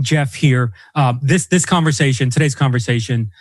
Jeff here. Today's conversation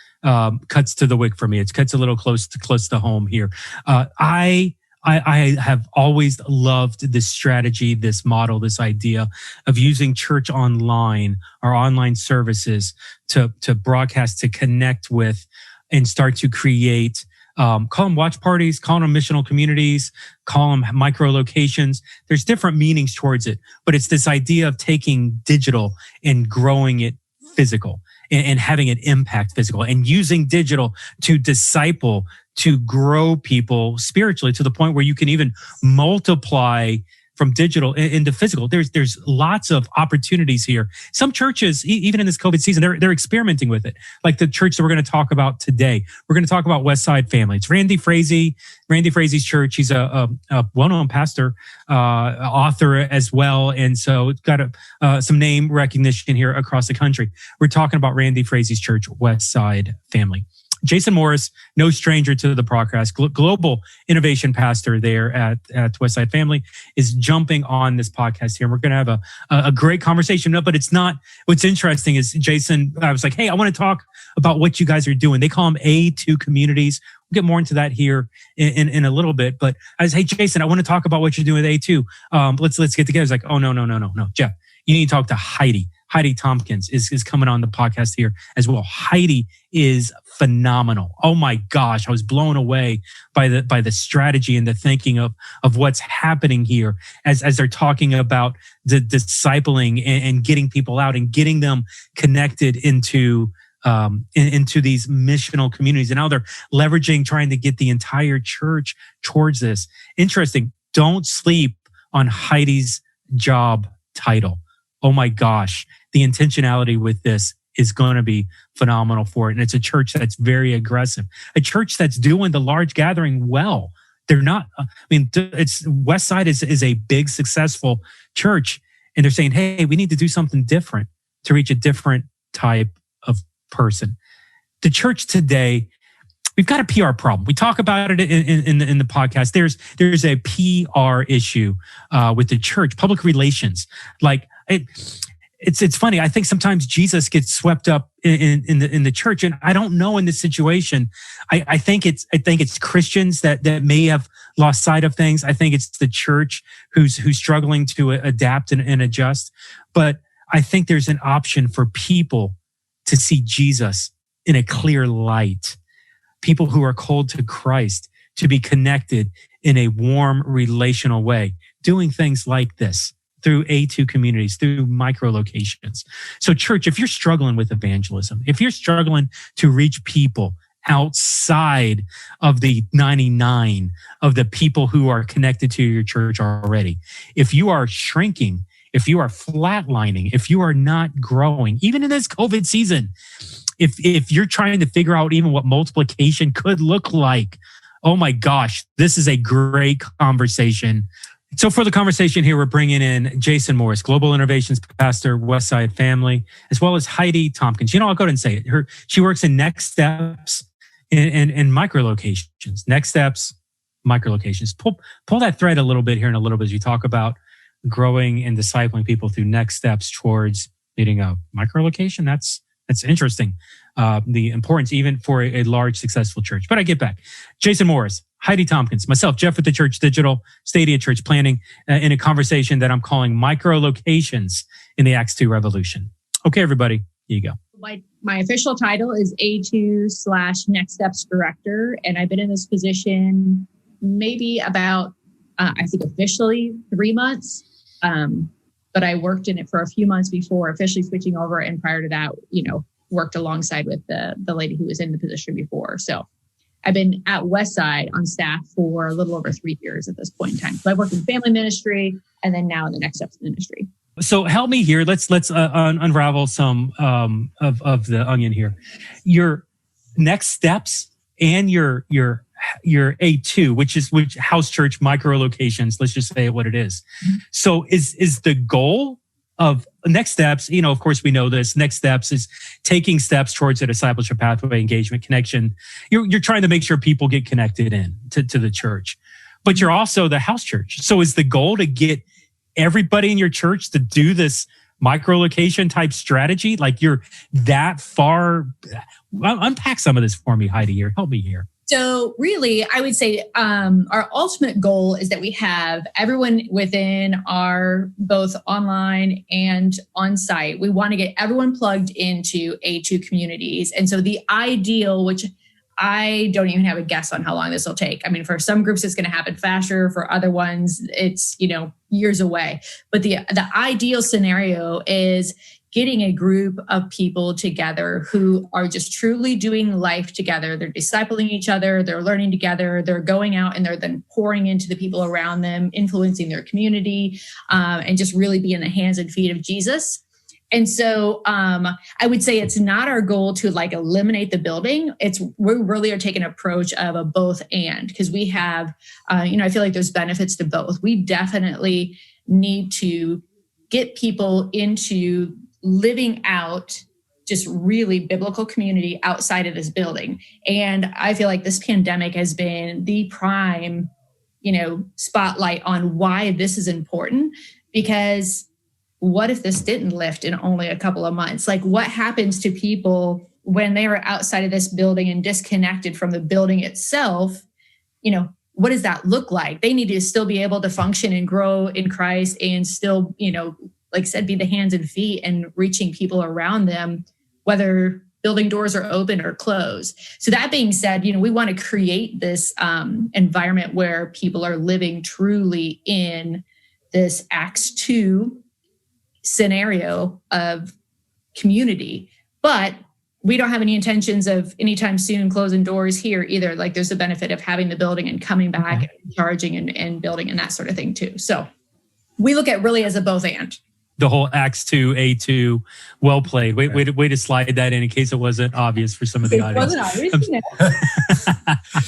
cuts to the wick for me. It cuts a little close to home here. I have always loved this strategy, this model, this idea of using church online, our online services to broadcast, to connect with, and start to create, call them watch parties, call them missional communities, call them micro-locations. There's different meanings towards it, but it's this idea of taking digital and growing it physical and having it impact physical, and using digital to disciple, to grow people spiritually to the point where you can even multiply from digital into physical. There's lots of opportunities here. Some churches, even in this COVID season, they're experimenting with it. Like the church that we're going to talk about today. We're going to talk about Westside Family. It's Randy Frazie's church. He's a well-known pastor, author as well. And so it's got some name recognition here across the country. We're talking about Randy Frazie's church, Westside Family. Jason Morris, no stranger to the podcast, global innovation pastor there at Westside Family, is jumping on this podcast here. We're going to have a great conversation. No, but it's not. What's interesting is Jason, I was like, hey, I want to talk about what you guys are doing. They call them A2 communities. We'll get more into that here in a little bit. But I was, hey, Jason, I want to talk about what you're doing with A2. Let's get together. It's like, oh, no, Jeff, you need to talk to Heidi. Heidi Tompkins is coming on the podcast here as well. Heidi is phenomenal. Oh my gosh, I was blown away by the strategy and the thinking of what's happening here as they're talking about the discipling and getting people out and getting them connected into these missional communities. And now they're leveraging, trying to get the entire church towards this. Interesting. Don't sleep on Heidi's job title. Oh my gosh, the intentionality with this is going to be phenomenal for it. And it's a church that's very aggressive, a church that's doing the large gathering well. They're not, it's Westside is a big, successful church. And they're saying, hey, we need to do something different to reach a different type of person. The church today, we've got a PR problem. We talk about it in the podcast. There's a PR issue with the church, public relations. Like it's funny. I think sometimes Jesus gets swept up in the church, and I don't know in this situation. I think it's Christians that may have lost sight of things. I think it's the church who's struggling to adapt and adjust. But I think there's an option for people to see Jesus in a clear light. People who are called to Christ to be connected in a warm, relational way, doing things like this through A2 communities, through micro-locations. So church, if you're struggling with evangelism, if you're struggling to reach people outside of the 99 of the people who are connected to your church already, if you are shrinking, if you are flatlining, if you are not growing, even in this COVID season, if you're trying to figure out even what multiplication could look like, oh my gosh, this is a great conversation. So for the conversation here, we're bringing in Jason Morris, Global Innovations Pastor, Westside Family, as well as Heidi Tompkins. I'll go ahead and say it. She works in Next Steps and micro-locations. Next Steps, micro-locations. Pull that thread a little bit here in a little bit as you talk about growing and discipling people through next steps towards leading a micro-location. That's interesting. The importance even for a large, successful church. But I get back. Jason Morris, Heidi Tompkins, myself, Jeff at theChurch.digital, Stadia Church Planting, in a conversation that I'm calling Micro-Locations in the Acts 2 Revolution. Okay, everybody, here you go. My official title is A2/Next Steps Director, and I've been in this position maybe about, I think officially 3 months. But I worked in it for a few months before officially switching over. And prior to that, worked alongside with the lady who was in the position before. So I've been at Westside on staff for a little over 3 years at this point in time. So I've worked in family ministry and then now in the Next Steps ministry. So help me here. Let's unravel some of the onion here. Your Next Steps and your A2, which house church micro-locations, let's just say what it is. Mm-hmm. So is the goal of Next Steps, of course we know this, Next Steps is taking steps towards a discipleship pathway, engagement, connection. You're trying to make sure people get connected in to the church, but you're also the house church. So is the goal to get everybody in your church to do this micro-location type strategy? Like you're that far? Unpack some of this for me, Heidi, here. Help me here. So really, I would say our ultimate goal is that we have everyone within our both online and on-site. We want to get everyone plugged into A2 communities. And so the ideal, which I don't even have a guess on how long this will take. I mean, for some groups, it's going to happen faster. For other ones, it's, years away. But the ideal scenario is getting a group of people together who are just truly doing life together. They're discipling each other. They're learning together. They're going out and they're then pouring into the people around them, influencing their community, and just really be in the hands and feet of Jesus. And so I would say it's not our goal to like eliminate the building. We really are taking an approach of a both and, because we have, I feel like there's benefits to both. We definitely need to get people into living out just really biblical community outside of this building. And I feel like this pandemic has been the prime, spotlight on why this is important, because what if this didn't lift in only a couple of months? Like what happens to people when they are outside of this building and disconnected from the building itself? What does that look like? They need to still be able to function and grow in Christ and still, like I said, be the hands and feet and reaching people around them, whether building doors are open or closed. So that being said, we want to create this environment where people are living truly in this Acts 2 scenario of community. But we don't have any intentions of anytime soon closing doors here either. Like there's a benefit of having the building and coming back and charging and building and that sort of thing too. So we look at really as a both and. The whole Acts 2, A2, well played. Way to slide that in case it wasn't obvious for some of the audience. It wasn't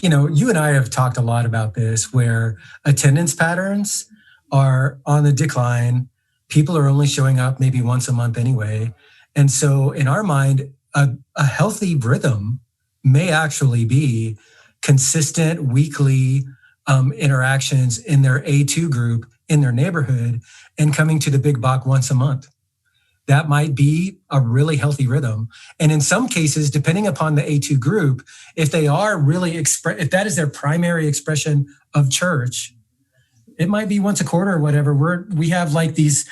obvious. You and I have talked a lot about this, where attendance patterns are on the decline. People are only showing up maybe once a month anyway. And so in our mind, a healthy rhythm may actually be consistent weekly interactions in their A2 group in their neighborhood and coming to the big block once a month. That might be a really healthy rhythm. And in some cases, depending upon the A2 group, if they are really if that is their primary expression of church, it might be once a quarter or whatever. We have like these,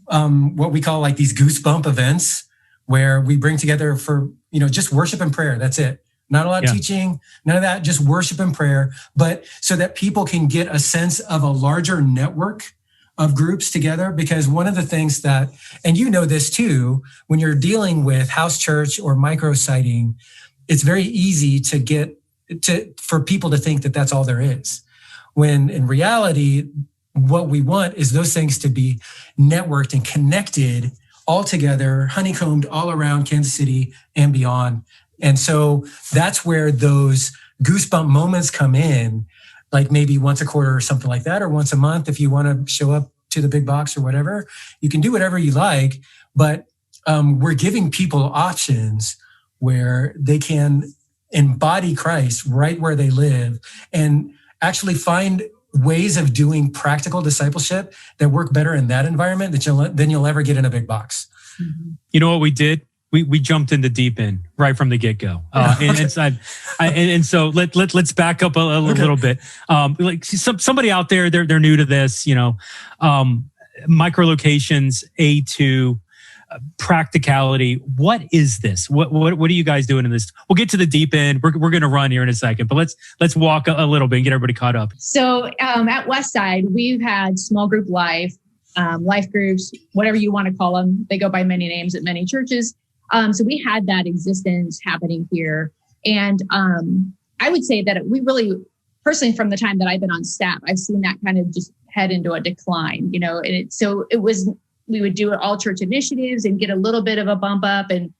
what we call like these goosebump events where we bring together for, just worship and prayer. That's it. Not a lot of teaching, none of that, just worship and prayer. But so that people can get a sense of a larger network of groups together. Because one of the things that, and this too, when you're dealing with house church or micro-siting, it's very easy for people to think that that's all there is. When in reality, what we want is those things to be networked and connected all together, honeycombed all around Kansas City and beyond. And so that's where those goosebump moments come in, like maybe once a quarter or something like that, or once a month. If you want to show up to the big box or whatever, you can do whatever you like. But we're giving people options where they can embody Christ right where they live and actually find ways of doing practical discipleship that work better in that environment than you'll ever get in a big box. Mm-hmm. You know what we did? We jumped in the deep end right from the get-go. And so let's back up a little bit. Like somebody out there, they're new to this, micro-locations, A2, practicality. What is this? What are you guys doing in this? We'll get to the deep end. We're going to run here in a second, but let's walk a little bit and get everybody caught up. So at Westside, we've had small group life groups, whatever you want to call them. They go by many names at many churches. So we had that existence happening here. And I would say that we really, personally, from the time that I've been on staff, I've seen that kind of just head into a decline, and we would do all church initiatives and get a little bit of a bump up, and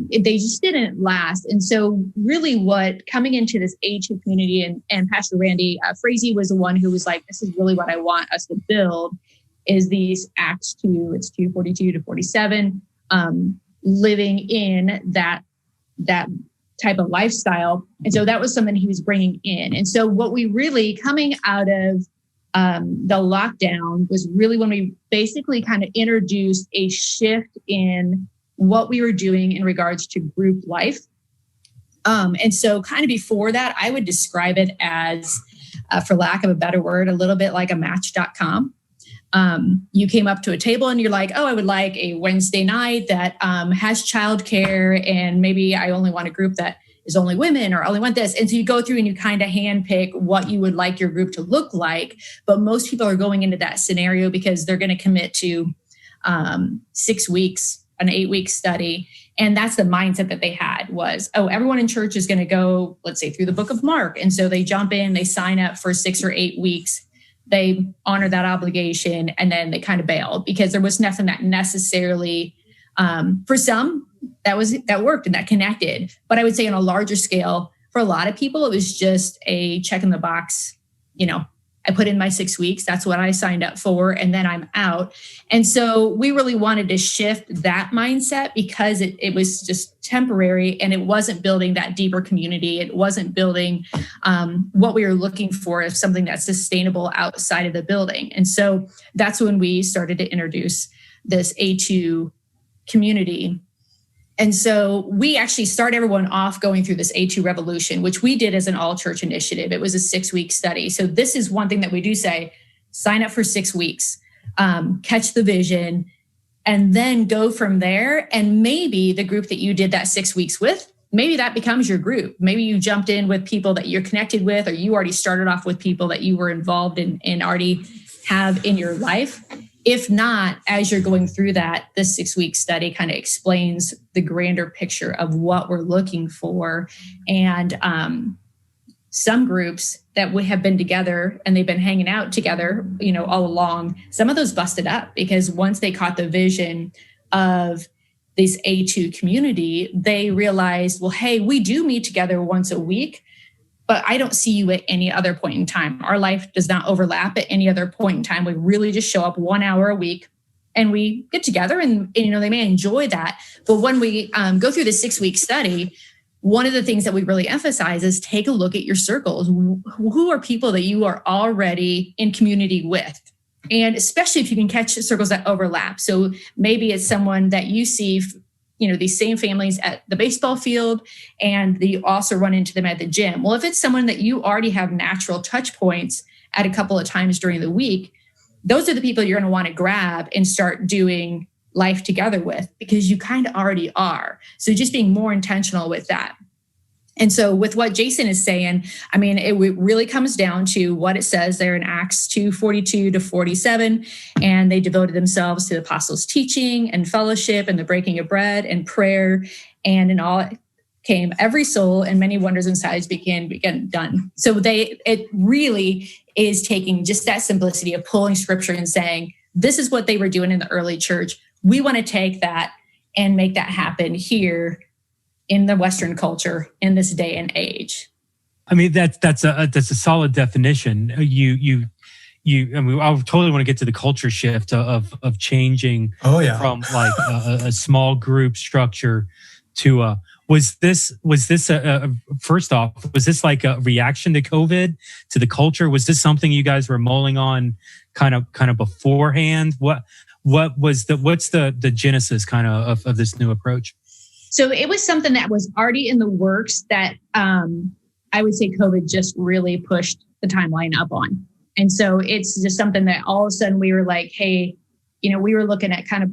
they just didn't last. And so really what coming into this A2 community, and Pastor Randy Frazee was the one who was like, this is really what I want us to build, is these Acts 2, it's 2:42 to 47, living in that type of lifestyle. And so that was something he was bringing in. And so what we really, coming out of the lockdown was really when we basically kind of introduced a shift in what we were doing in regards to group life. And so kind of before that, I would describe it as, for lack of a better word, a little bit like a Match.com. You came up to a table and you're like, oh, I would like a Wednesday night that has childcare, and maybe I only want a group that is only women, or only want this. And so you go through and you kind of handpick what you would like your group to look like. But most people are going into that scenario because they're going to commit to 6 weeks, an 8-week study. And that's the mindset that they had was, oh, everyone in church is going to go, let's say, through the book of Mark. And so they jump in, they sign up for 6 or 8 weeks. They honor that obligation, and then they kind of bail because there was nothing that necessarily, for some, that worked and that connected. But I would say on a larger scale, for a lot of people, it was just a check in the box. I put in my 6 weeks. That's what I signed up for. And then I'm out. And so we really wanted to shift that mindset because it was just temporary, and it wasn't building that deeper community. It wasn't building what we were looking for as something that's sustainable outside of the building. And so that's when we started to introduce this A2 community. And so we actually start everyone off going through this A2 revolution, which we did as an all church initiative. It was a 6-week study. So this is one thing that we do say, sign up for 6 weeks, catch the vision, and then go from there. And maybe the group that you did that 6 weeks with, maybe that becomes your group. Maybe you jumped in with people that you're connected with, or you already started off with people that you were involved in and already have in your life. If not, as you're going through that, this 6-week study kind of explains the grander picture of what we're looking for. And some groups that would have been together and they've been hanging out together, all along, some of those busted up because once they caught the vision of this A2 community, they realized, well, hey, we do meet together once a week, but I don't see you at any other point in time. Our life does not overlap at any other point in time. We really just show up 1 hour a week and we get together and they may enjoy that. But when we go through the 6-week study, one of the things that we really emphasize is take a look at your circles. Who are people that you are already in community with? And especially if you can catch circles that overlap. So maybe it's someone that you see these same families at the baseball field, and you also run into them at the gym. Well, if it's someone that you already have natural touch points at a couple of times during the week, those are the people you're going to want to grab and start doing life together with, because you kind of already are. So just being more intentional with that. And so with what Jason is saying, it really comes down to what it says there in Acts 2:42-47. And they devoted themselves to the apostles' teaching and fellowship and the breaking of bread and prayer. And in all came every soul, and many wonders and signs began done. So it really is taking just that simplicity of pulling scripture and saying, this is what they were doing in the early church. We want to take that and make that happen here in the Western culture in this day and age. That's a solid definition. I totally want to get to the culture shift of changing from like a small group structure to was this first off, was this like a reaction to COVID, to the culture? Was this something you guys were mulling on kind of beforehand? What's the genesis kind of this new approach? So it was something that was already in the works that I would say COVID just really pushed the timeline up on. And so it's just something that all of a sudden we were like, hey, we were looking at kind of,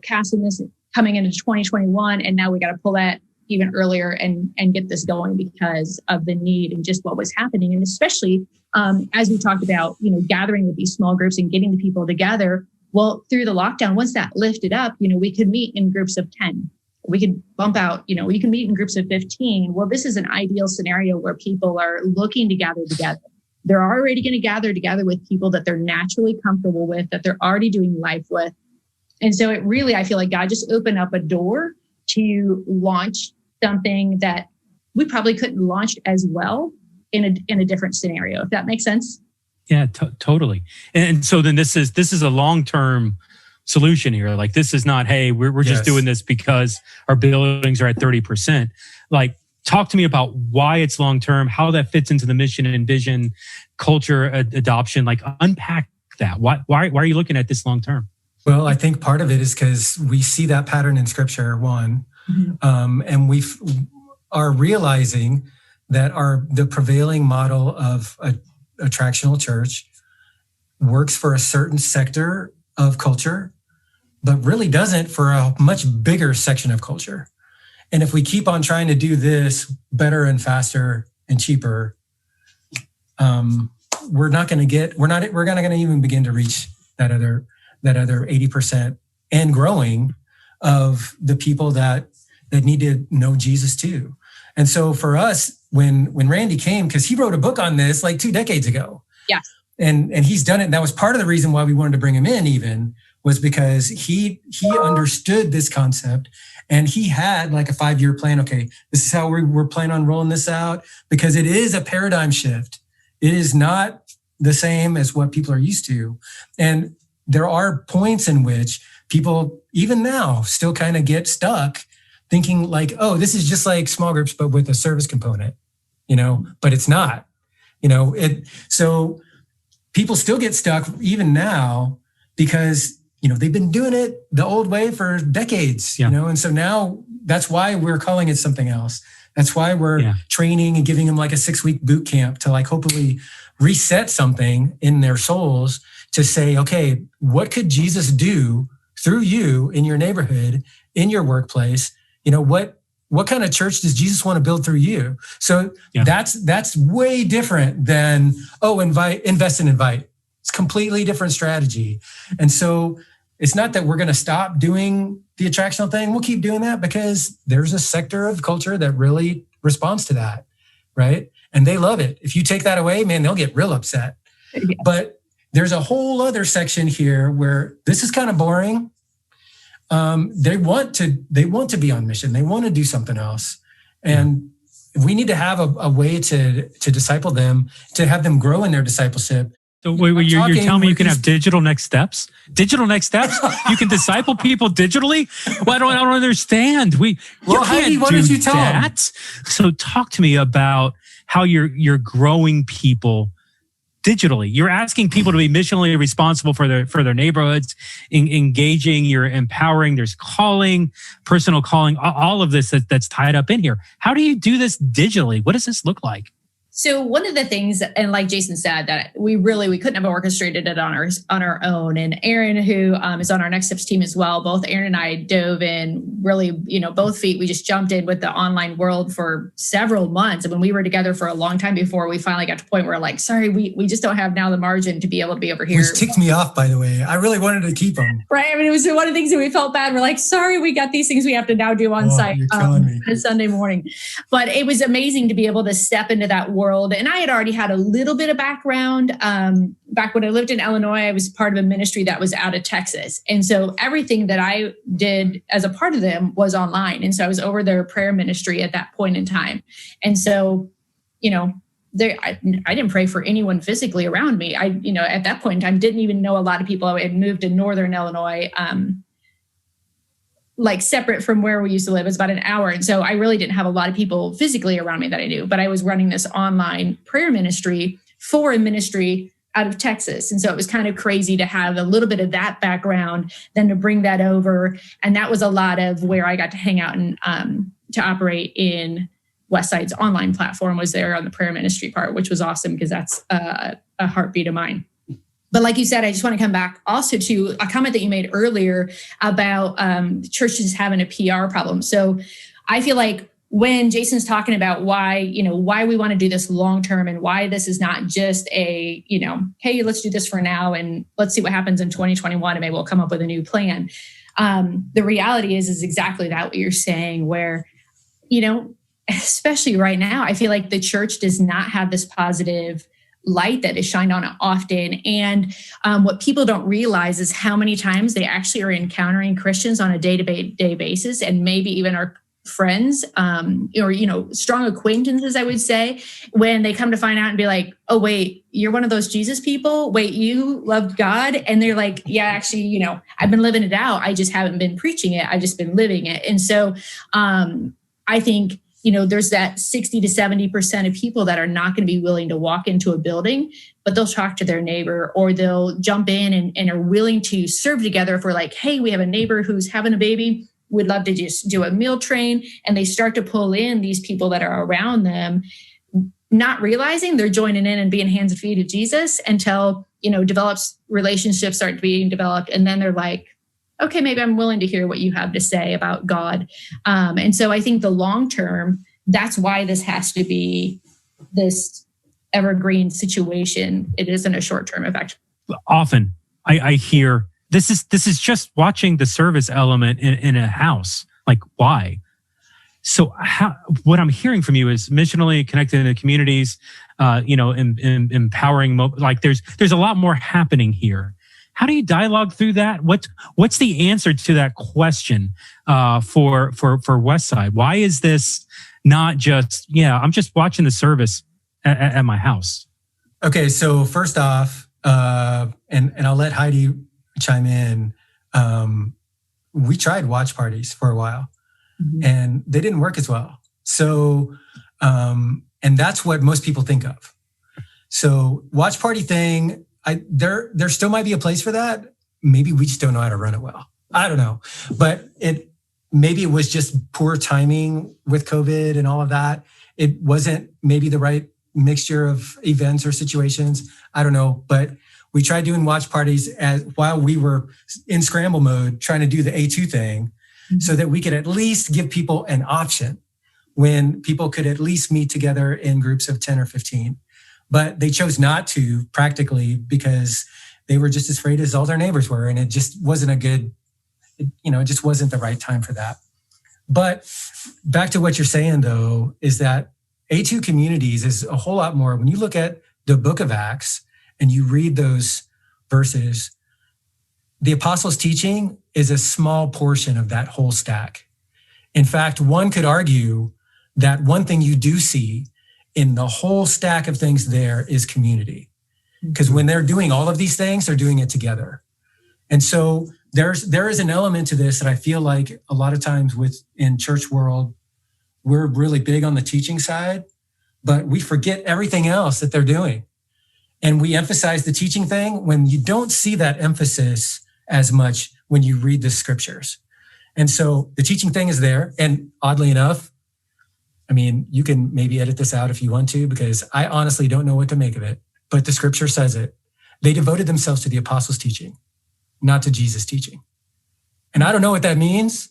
casting this coming into 2021. And now we got to pull that even earlier and get this going because of the need and just what was happening. And especially as we talked about, gathering with these small groups and getting the people together. Well, through the lockdown, once that lifted up, we could meet in groups of 10. We could bump out, you can meet in groups of 15. Well, this is an ideal scenario where people are looking to gather together. They're already going to gather together with people that they're naturally comfortable with, that they're already doing life with. And so it really, I feel like God just opened up a door to launch something that we probably couldn't launch as well in a different scenario, if that makes sense. Yeah, totally. And so then this is a long-term solution here. Like, this is not, hey, we're just doing this because our buildings are at 30%. Like, Talk to me about why it's long-term, how that fits into the mission and vision, culture adoption. Like, unpack that. Why are you looking at this long-term? Well, I think part of it is because we see that pattern in Scripture, one, and we are realizing that the prevailing model of a attractional church works for a certain sector of culture, but really doesn't for a much bigger section of culture. And if we keep on trying to do this better and faster and cheaper, we're not going to even begin to reach that other 80% and growing of the people that need to know Jesus too. And so for us, when Randy came, because he wrote a book on this like 2 decades ago. Yes. And he's done it. And that was part of the reason why we wanted to bring him in, even, was because he understood this concept, and he had like a 5-year plan. Okay, this is how we're planning on rolling this out, because it is a paradigm shift. It is not the same as what people are used to. And there are points in which people, even now, still kind of get stuck thinking like, oh, this is just like small groups, but with a service component, but it's not, so people still get stuck even now because, they've been doing it the old way for decades, and so now that's why we're calling it something else. That's why we're training and giving them like a 6-week boot camp to like hopefully reset something in their souls to say, okay, what could Jesus do through you in your neighborhood, in your workplace? What kind of church does Jesus want to build through you? So that's way different than, invest and invite. It's a completely different strategy. And so it's not that we're going to stop doing the attractional thing. We'll keep doing that because there's a sector of culture that really responds to that, right? And they love it. If you take that away, man, they'll get real upset. Yes. But there's a whole other section here where this is kind of boring. They want to be on mission. They want to do something else. And we need to have a way to disciple them, to have them grow in their discipleship. So wait, you're telling me you can have digital next steps? Digital next steps? You can disciple people digitally? Well, I don't understand. Heidi, what did you tell them? So talk to me about how you're growing people digitally. You're asking people to be missionally responsible for their neighborhoods, engaging, you're empowering, there's calling, personal calling, all of this that's tied up in here. How do you do this digitally? What does this look like? So one of the things, and like Jason said, that we couldn't have orchestrated it on our own. And Aaron, who is on our Next Steps team as well, both Aaron and I dove in really, both feet. We just jumped in with the online world for several months. And when we were together for a long time before we finally got to the point where like, sorry, we just don't have now the margin to be able to be over here. Which ticked me off, by the way. I really wanted to keep them. Right. I mean, it was one of the things that we felt bad. We're like, sorry, we got these things we have to now do on site on a Sunday morning. But it was amazing to be able to step into that world. And I had already had a little bit of background. Back when I lived in Illinois, I was part of a ministry that was out of Texas. And so everything that I did as a part of them was online. And so I was over their prayer ministry at that point in time. And so, I didn't pray for anyone physically around me. At that point in time, didn't even know a lot of people. I had moved to Northern Illinois, like separate from where we used to live. It was about an hour. And so I really didn't have a lot of people physically around me that I knew, but I was running this online prayer ministry for a ministry out of Texas. And so it was kind of crazy to have a little bit of that background, then to bring that over. And that was a lot of where I got to hang out and to operate in Westside's online platform was there on the prayer ministry part, which was awesome because that's a heartbeat of mine. But like you said, I just want to come back also to a comment that you made earlier about churches having a PR problem. So I feel like when Jason's talking about why we want to do this long term and why this is not just a, hey, let's do this for now and let's see what happens in 2021 and maybe we'll come up with a new plan. The reality is exactly that what you're saying, where, especially right now, I feel like the church does not have this positive light that is shined on it often. And what people don't realize is how many times they actually are encountering Christians on a day-to-day basis, and maybe even our friends or strong acquaintances, I would say, when they come to find out and be like, oh, wait, you're one of those Jesus people? Wait, you loved God? And they're like, yeah, actually, I've been living it out. I just haven't been preaching it. I've just been living it. And so I think there's that 60 to 70% of people that are not going to be willing to walk into a building, but they'll talk to their neighbor, or they'll jump in and are willing to serve together. If we're like, hey, we have a neighbor who's having a baby, we'd love to just do a meal train. And they start to pull in these people that are around them, not realizing they're joining in and being hands and feet of Jesus until, relationships start being developed. And then they're like, okay, maybe I'm willing to hear what you have to say about God. And so I think the long term, that's why this has to be this evergreen situation. It isn't a short term effect. Often I hear this is just watching the service element in a house. Like, why? So what I'm hearing from you is missionally connected in the communities, empowering. Like there's a lot more happening here. How do you dialogue through that? What's the answer to that question for Westside? Why is this not just, I'm just watching the service at my house? Okay, so first off, and I'll let Heidi chime in. We tried watch parties for a while, and they didn't work as well. So, and that's what most people think of. So watch party thing, there still might be a place for that. Maybe we just don't know how to run it well. I don't know, but maybe it was just poor timing with COVID and all of that. It wasn't maybe the right mixture of events or situations. I don't know, but we tried doing watch parties while we were in scramble mode, trying to do the A2 thing, so that we could at least give people an option when people could at least meet together in groups of 10 or 15. But they chose not to practically because they were just as afraid as all their neighbors were. And it just wasn't it just wasn't the right time for that. But back to what you're saying, though, is that A2 communities is a whole lot more. When you look at the book of Acts and you read those verses, the apostles' teaching is a small portion of that whole stack. In fact, one could argue that one thing you do see in the whole stack of things there is community. Because when they're doing all of these things, they're doing it together. And so there is an element to this that I feel like a lot of times in church world, we're really big on the teaching side, but we forget everything else that they're doing. And we emphasize the teaching thing when you don't see that emphasis as much when you read the scriptures. And so the teaching thing is there. And oddly enough, I mean, you can maybe edit this out if you want to, because I honestly don't know what to make of it, but the scripture says it. They devoted themselves to the apostles' teaching, not to Jesus' teaching. And I don't know what that means.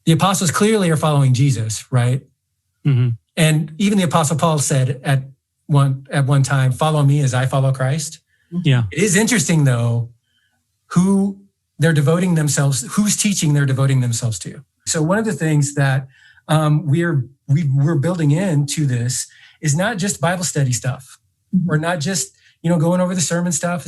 The apostles clearly are following Jesus, right? Mm-hmm. And even the apostle Paul said at one time, follow me as I follow Christ. Yeah. It is interesting though, who they're devoting themselves, whose teaching they're devoting themselves to. So one of the things that we're building into this is not just Bible study stuff, or not just, going over the sermon stuff.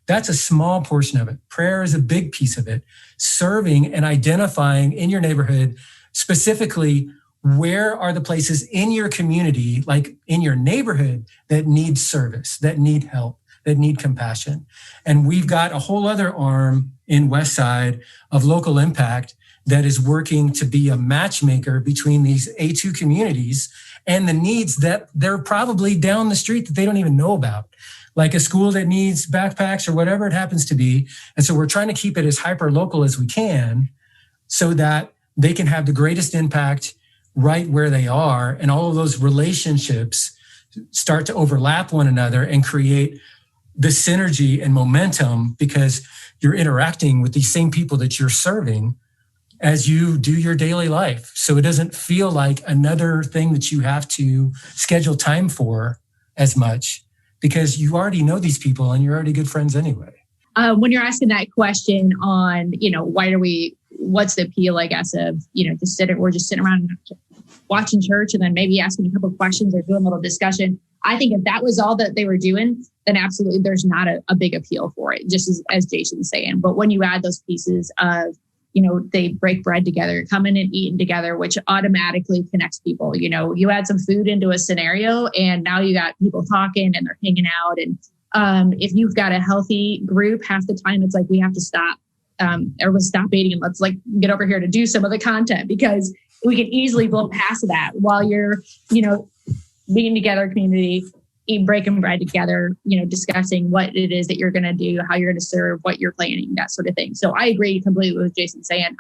That's a small portion of it. Prayer is a big piece of it. Serving and identifying in your neighborhood, specifically, where are the places in your community, like in your neighborhood, that need service, that need help, that need compassion. And we've got a whole other arm in Westside of local impact that is working to be a matchmaker between these A2 communities and the needs that they're probably down the street that they don't even know about, like a school that needs backpacks or whatever it happens to be. And so we're trying to keep it as hyper local as we can so that they can have the greatest impact right where they are. And all of those relationships start to overlap one another and create the synergy and momentum, because you're interacting with these same people that you're serving as you do your daily life. So it doesn't feel like another thing that you have to schedule time for as much, because you already know these people and you're already good friends anyway. When you're asking that question on, what's the appeal, I guess, of, we're just sitting around watching church and then maybe asking a couple of questions or doing a little discussion. I think if that was all that they were doing, then absolutely there's not a big appeal for it, just as Jason's saying. But when you add those pieces of, they break bread together, coming and eating together, which automatically connects people. You add some food into a scenario and now you got people talking and they're hanging out. And if you've got a healthy group, half the time it's like we have to stop everyone stop eating and let's like get over here to do some of the content, because we can easily blow past that while you're, being together, community, breaking bread together, discussing what it is that you're going to do, how you're going to serve, what you're planning, that sort of thing. So I agree completely with Jason saying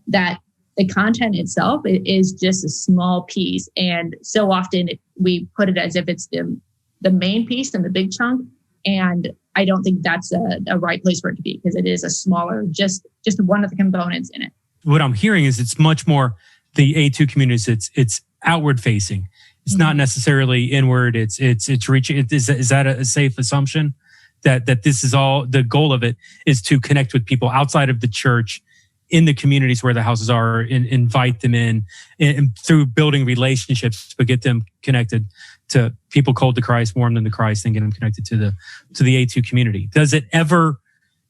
that the content itself is just a small piece. And so often we put it as if it's the main piece and the big chunk. And I don't think that's a right place for it to be, because it is a smaller, just one of the components in it. What I'm hearing is it's much more the A2 communities. It's outward facing. It's not necessarily inward. It's reaching. Is that a safe assumption that this is all the goal of it is to connect with people outside of the church in the communities where the houses are, and invite them in and through building relationships, but get them connected to people called to Christ, warm them to Christ, and get them connected to the A2 community. Does it ever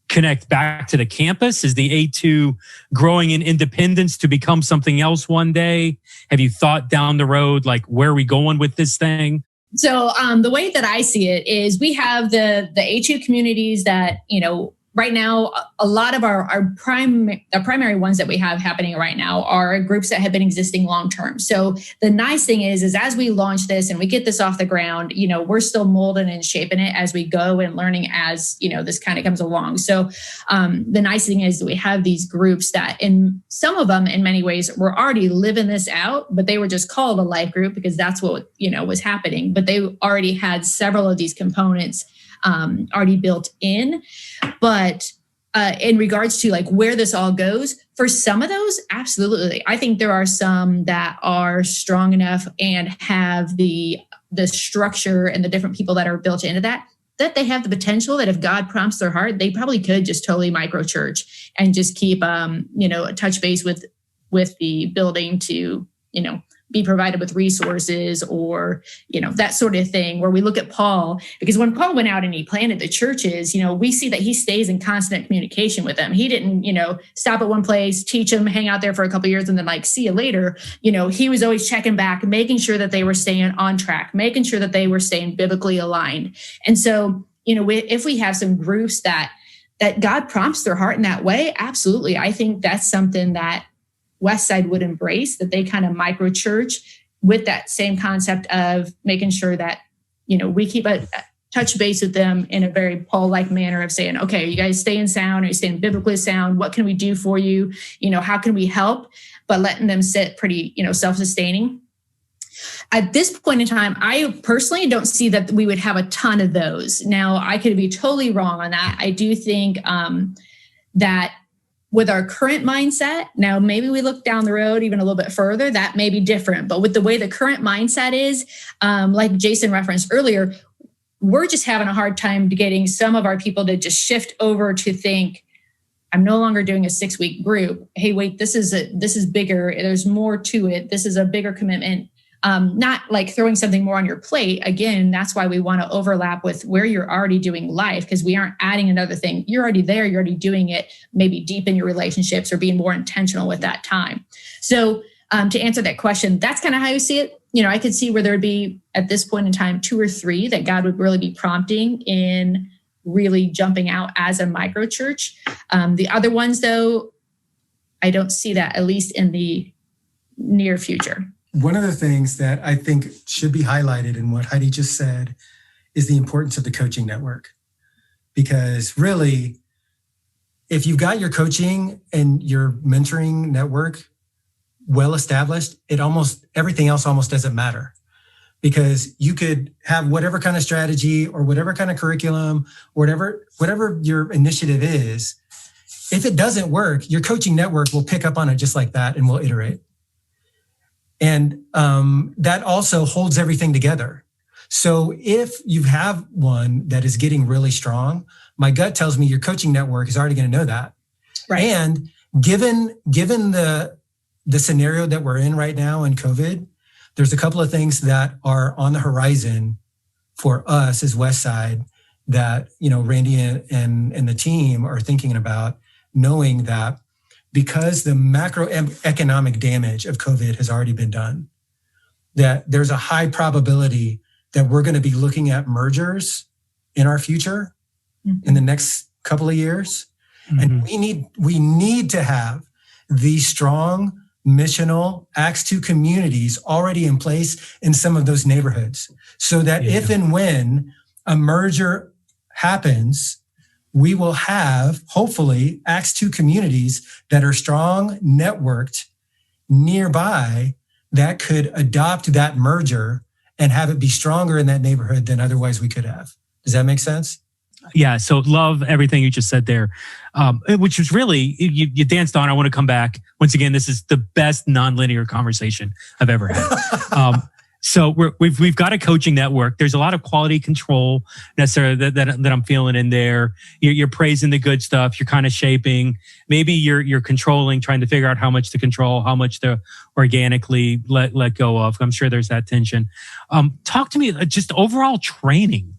connect back to the campus? Is the A2 growing in independence to become something else one day? Have you thought down the road, like, where are we going with this thing? So the way that I see it is we have the A2 communities that, right now, a lot of the primary ones that we have happening right now are groups that have been existing long term. So the nice thing is as we launch this and we get this off the ground, we're still molding and shaping it as we go and learning as, this kind of comes along. So the nice thing is that we have these groups that, in some of them, in many ways, were already living this out, but they were just called a life group because that's what, was happening. But they already had several of these components already built in. But in regards to like where this all goes, for some of those, absolutely. I think there are some that are strong enough and have the structure and the different people that are built into that they have the potential that if God prompts their heart, they probably could just totally micro church and just keep, touch base with the building to, be provided with resources or, that sort of thing, where we look at Paul, because when Paul went out and he planted the churches, we see that he stays in constant communication with them. He didn't, stop at one place, teach them, hang out there for a couple of years and then like, see you later. He was always checking back, making sure that they were staying on track, making sure that they were staying biblically aligned. And so, if we have some groups that God prompts their heart in that way, absolutely. I think that's something that Westside would embrace, that they kind of micro church with that same concept of making sure that, we keep a touch base with them in a very Paul-like manner of saying, okay, are you guys staying sound? Are you staying biblically sound? What can we do for you? How can we help? But letting them sit pretty, self-sustaining. At this point in time, I personally don't see that we would have a ton of those. Now, I could be totally wrong on that. I do think that with our current mindset, now maybe we look down the road even a little bit further, that may be different. But with the way the current mindset is, like Jason referenced earlier, we're just having a hard time getting some of our people to just shift over to think, I'm no longer doing a 6-week group. Hey, wait, this is bigger. There's more to it. This is a bigger commitment. Not like throwing something more on your plate. Again, that's why we want to overlap with where you're already doing life, because we aren't adding another thing. You're already there. You're already doing it. Maybe deepen your relationships or being more intentional with that time. So to answer that question, that's kind of how you see it. I could see where there would be at this point in time 2 or 3 that God would really be prompting in really jumping out as a micro church. The other ones, though, I don't see that, at least in the near future. One of the things that I think should be highlighted in what Heidi just said is the importance of the coaching network. Because really, if you've got your coaching and your mentoring network well established, everything else almost doesn't matter. Because you could have whatever kind of strategy or whatever kind of curriculum, or whatever your initiative is. If it doesn't work, your coaching network will pick up on it just like that and will iterate. And that also holds everything together. So if you have one that is getting really strong, my gut tells me your coaching network is already going to know that. Right. And given the scenario that we're in right now in COVID, there's a couple of things that are on the horizon for us as Westside that, Randy and the team are thinking about, knowing that because the macroeconomic damage of COVID has already been done, that there's a high probability that we're going to be looking at mergers in our future in the next couple of years. And we need to have these strong missional Acts 2 communities already in place in some of those neighborhoods, so that if and when a merger happens, we will have, hopefully, Acts 2 communities that are strong, networked nearby that could adopt that merger and have it be stronger in that neighborhood than otherwise we could have. Does that make sense? Yeah, so love everything you just said there, which was really, you danced on. I want to come back. Once again, this is the best nonlinear conversation I've ever had. So we've got a coaching network. There's a lot of quality control necessarily that I'm feeling in there. You're praising the good stuff. You're kind of shaping. Maybe you're controlling, trying to figure out how much to control, how much to organically let go of. I'm sure there's that tension. Talk to me just overall training.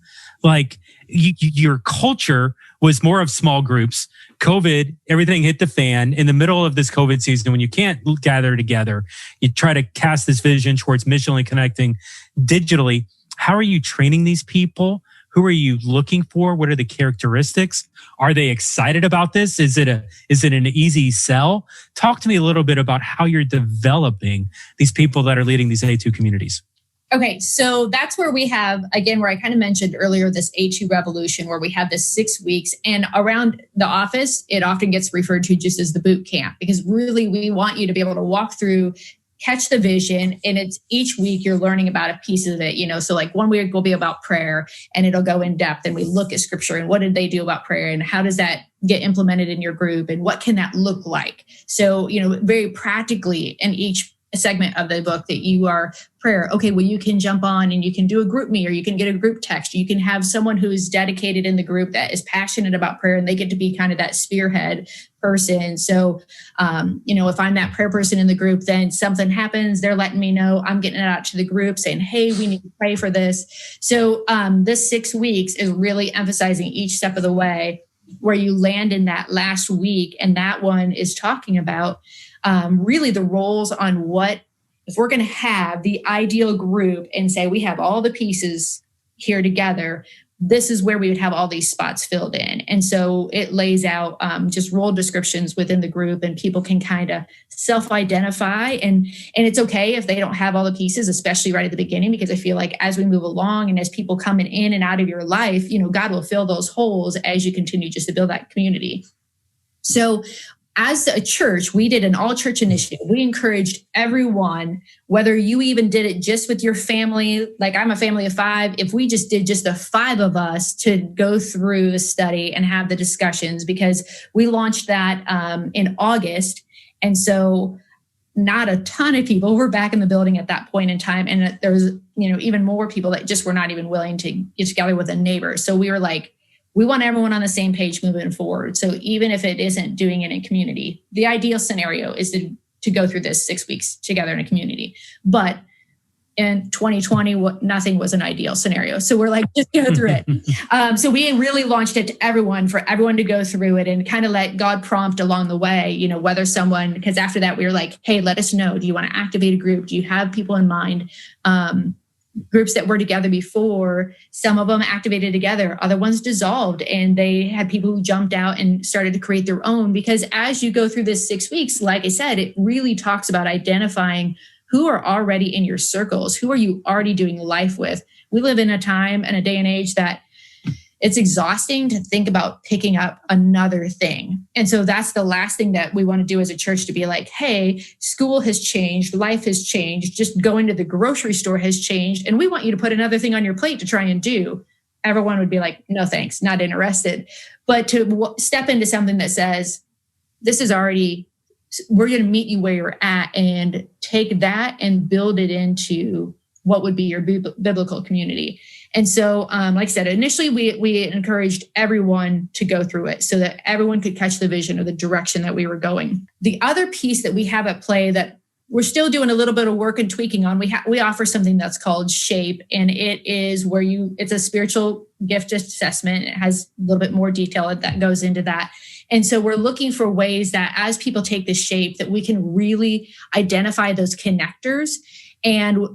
Like your culture was more of small groups. COVID, everything hit the fan. In the middle of this COVID season, when you can't gather together, you try to cast this vision towards missionally connecting digitally. How are you training these people? Who are you looking for? What are the characteristics? Are they excited about this? Is it an easy sell? Talk to me a little bit about how you're developing these people that are leading these A2 communities. Okay, so that's where we have, again, where I kind of mentioned earlier, this A2 revolution, where we have this 6 weeks. And around the office, it often gets referred to just as the boot camp, because really we want you to be able to walk through, catch the vision, and it's each week you're learning about a piece of it. So like one week will be about prayer, and it'll go in depth, and we look at scripture and what did they do about prayer, and how does that get implemented in your group, and what can that look like? So, very practically in each segment of the book that you are prayer. Okay, well, you can jump on and you can do a group me, or you can get a group text. You can have someone who is dedicated in the group that is passionate about prayer, and they get to be kind of that spearhead person. So, if I'm that prayer person in the group, then something happens, they're letting me know. I'm getting it out to the group saying, hey, we need to pray for this. So this 6 weeks is really emphasizing each step of the way, where you land in that last week. And that one is talking about really the roles on what, if we're going to have the ideal group and say we have all the pieces here together, this is where we would have all these spots filled in. And so it lays out just role descriptions within the group, and people can kind of self-identify. And it's okay if they don't have all the pieces, especially right at the beginning, because I feel like as we move along and as people come in and out of your life, God will fill those holes as you continue just to build that community. So as a church, we did an all-church initiative. We encouraged everyone, whether you even did it just with your family, like I'm a family of 5, if we just did just the 5 of us to go through the study and have the discussions, because we launched that in August. And so not a ton of people were back in the building at that point in time. And there was, even more people that just were not even willing to get together with a neighbor. So we were like, we want everyone on the same page moving forward. So even if it isn't doing it in community, the ideal scenario is to go through this 6 weeks together in a community. But in 2020, nothing was an ideal scenario. So we're like, just go through it. So we really launched it to everyone, for everyone to go through it and kind of let God prompt along the way, whether someone, because after that we were like, hey, let us know. Do you want to activate a group? Do you have people in mind? Groups that were together before, some of them activated together, other ones dissolved, and they had people who jumped out and started to create their own. Because as you go through this 6 weeks, like I said, it really talks about identifying who are already in your circles, who are you already doing life with. We live in a time and a day and age that it's exhausting to think about picking up another thing. And so that's the last thing that we want to do as a church, to be like, hey, school has changed, life has changed, just going to the grocery store has changed, and we want you to put another thing on your plate to try and do. Everyone would be like, no, thanks, not interested. But to step into something that says, this is already, we're going to meet you where you're at, and take that and build it into what would be your biblical community. And so, like I said, initially we encouraged everyone to go through it so that everyone could catch the vision or the direction that we were going. The other piece that we have at play that we're still doing a little bit of work and tweaking on, we offer something that's called Shape, and it is where it's a spiritual gift assessment. It has a little bit more detail that goes into that. And so we're looking for ways that as people take this Shape, that we can really identify those connectors. And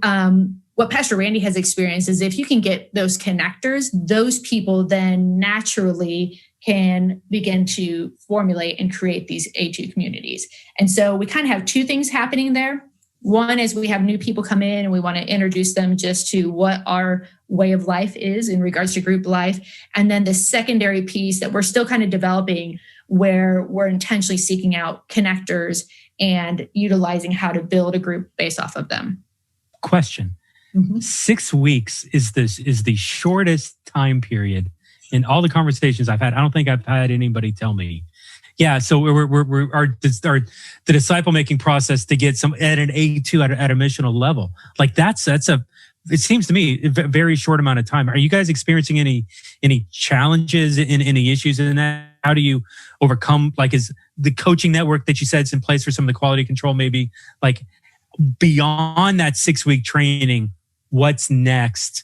what Pastor Randy has experienced is if you can get those connectors, those people then naturally can begin to formulate and create these A2 communities. And so we kind of have two things happening there. One is we have new people come in and we want to introduce them just to what our way of life is in regards to group life. And then the secondary piece that we're still kind of developing, where we're intentionally seeking out connectors and utilizing how to build a group based off of them. Question. 6 weeks is the shortest time period in all the conversations I've had. I don't think I've had anybody tell me. Yeah, so the disciple making process to get some at an A2 at a missional level, like that's it seems to me a very short amount of time. Are you guys experiencing any challenges in any issues in that? How do you overcome, like, is the coaching network that you said is in place for some of the quality control, maybe, like, beyond that 6-week training, what's next